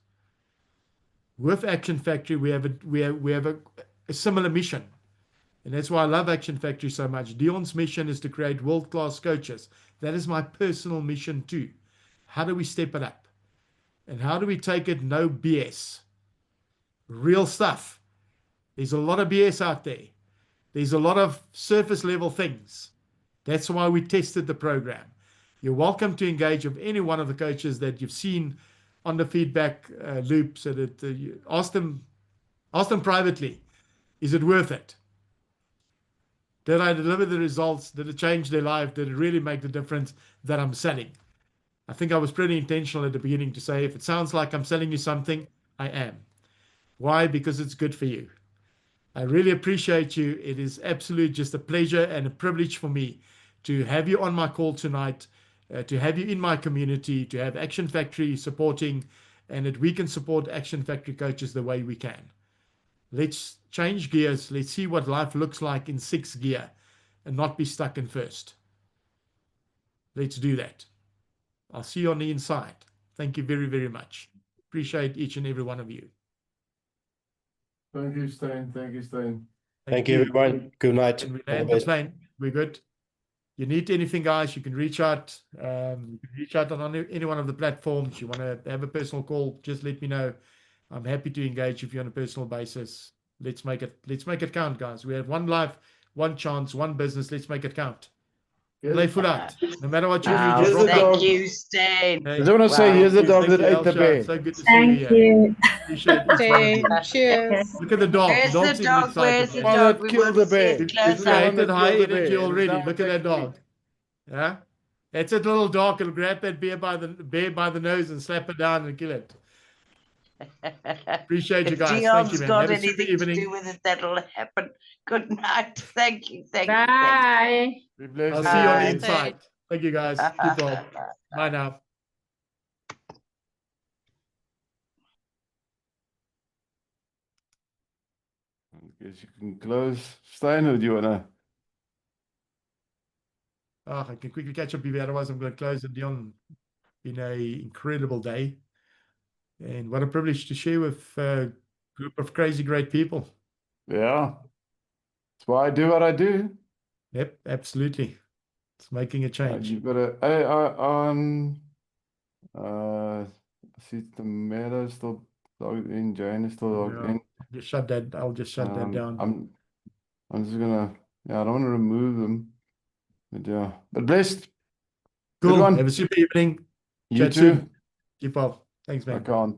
[SPEAKER 1] With Action Factory, we have a similar mission. And that's why I love Action Factory so much. Dion's mission is to create world-class coaches. That is my personal mission too. How do we step it up? And how do we take it no BS? Real stuff. There's a lot of BS out there. There's a lot of surface level things. That's why we tested the program. You're welcome to engage with any one of the coaches that you've seen on the feedback loop, so that you ask them privately, is it worth it? Did I deliver the results? Did it change their life? Did it really make the difference that I'm selling? I think I was pretty intentional at the beginning to say, if it sounds like I'm selling you something, I am. Why? Because it's good for you. I really appreciate you. It is absolutely just a pleasure and a privilege for me to have you on my call tonight, to have you in my community, to have Action Factory supporting, and that we can support Action Factory coaches the way we can. Let's change gears. Let's see what life looks like in 6th gear and not be stuck in 1st. Let's do that. I'll see you on the inside. Thank you very, very much. Appreciate each and every one of you.
[SPEAKER 2] Thank you, Stein. Thank you, Stein.
[SPEAKER 18] Thank you, everyone. Good night.
[SPEAKER 1] And we
[SPEAKER 18] All the
[SPEAKER 1] land the
[SPEAKER 18] best.
[SPEAKER 1] plane. We're good. You need anything, guys, you can reach out. You can reach out on any one of the platforms. You want to have a personal call, just let me know. I'm happy to engage with you on a personal basis. Let's make it count, guys. We have one life, one chance, one business. Let's make it count. Play foot out. No matter what you do,
[SPEAKER 2] Here's
[SPEAKER 1] just
[SPEAKER 2] the
[SPEAKER 1] rock
[SPEAKER 2] dog.
[SPEAKER 1] out.
[SPEAKER 13] you, Stan.
[SPEAKER 1] Hey,
[SPEAKER 2] I just want to say, here's the dog
[SPEAKER 1] thank
[SPEAKER 2] that
[SPEAKER 1] you,
[SPEAKER 2] ate the
[SPEAKER 1] Elsha.
[SPEAKER 2] bear.
[SPEAKER 1] So good to see you here. Appreciate each one of you.
[SPEAKER 5] Cheers.
[SPEAKER 1] Look at the dog.
[SPEAKER 13] Where's
[SPEAKER 1] The dog
[SPEAKER 13] the
[SPEAKER 1] seems
[SPEAKER 13] dog?
[SPEAKER 1] excited.
[SPEAKER 13] Where's the
[SPEAKER 2] One
[SPEAKER 13] dog?
[SPEAKER 2] that
[SPEAKER 13] We
[SPEAKER 2] killed
[SPEAKER 13] want
[SPEAKER 2] the
[SPEAKER 13] to see
[SPEAKER 2] bear.
[SPEAKER 13] it
[SPEAKER 1] We've
[SPEAKER 2] It's the one
[SPEAKER 1] created
[SPEAKER 2] that
[SPEAKER 1] high
[SPEAKER 2] killed the
[SPEAKER 1] energy
[SPEAKER 2] bear.
[SPEAKER 1] already.
[SPEAKER 2] Now
[SPEAKER 1] Look at that
[SPEAKER 2] attacking me.
[SPEAKER 1] dog. Yeah, that's a little dog. It'll grab that bear by the nose and slap it down and kill it. Appreciate you
[SPEAKER 13] If
[SPEAKER 1] guys. Thank you,
[SPEAKER 13] Dion's
[SPEAKER 1] man.
[SPEAKER 13] got
[SPEAKER 1] Have a super
[SPEAKER 13] anything to
[SPEAKER 1] evening.
[SPEAKER 13] do with it, that'll happen. Good night. Thank you. Thank you.
[SPEAKER 5] Bye.
[SPEAKER 2] Be blessed.
[SPEAKER 1] I'll see you on the
[SPEAKER 13] Bye.
[SPEAKER 1] inside. Thank you, guys. Keep well. Bye now.
[SPEAKER 2] I guess you can close. Stein, or do you want to?
[SPEAKER 1] Oh, I can quickly catch up with you. Otherwise, I'm going to close it down. Been an incredible day. And what a privilege to share with a group of crazy, great people.
[SPEAKER 2] Yeah. That's why I do what I do.
[SPEAKER 1] Yep, absolutely. It's making a change.
[SPEAKER 2] You've got a AI on. I see the Meadow still logged in. Jane is still logged in.
[SPEAKER 1] Just shut that. I'll just shut that down.
[SPEAKER 2] I'm just gonna. Yeah, I don't want to remove them. But yeah, but blessed. Good
[SPEAKER 1] Cool.
[SPEAKER 2] one.
[SPEAKER 1] Have a super evening.
[SPEAKER 2] You
[SPEAKER 1] Chat
[SPEAKER 2] too.
[SPEAKER 1] soon. Keep up. Thanks, man.
[SPEAKER 2] I can't.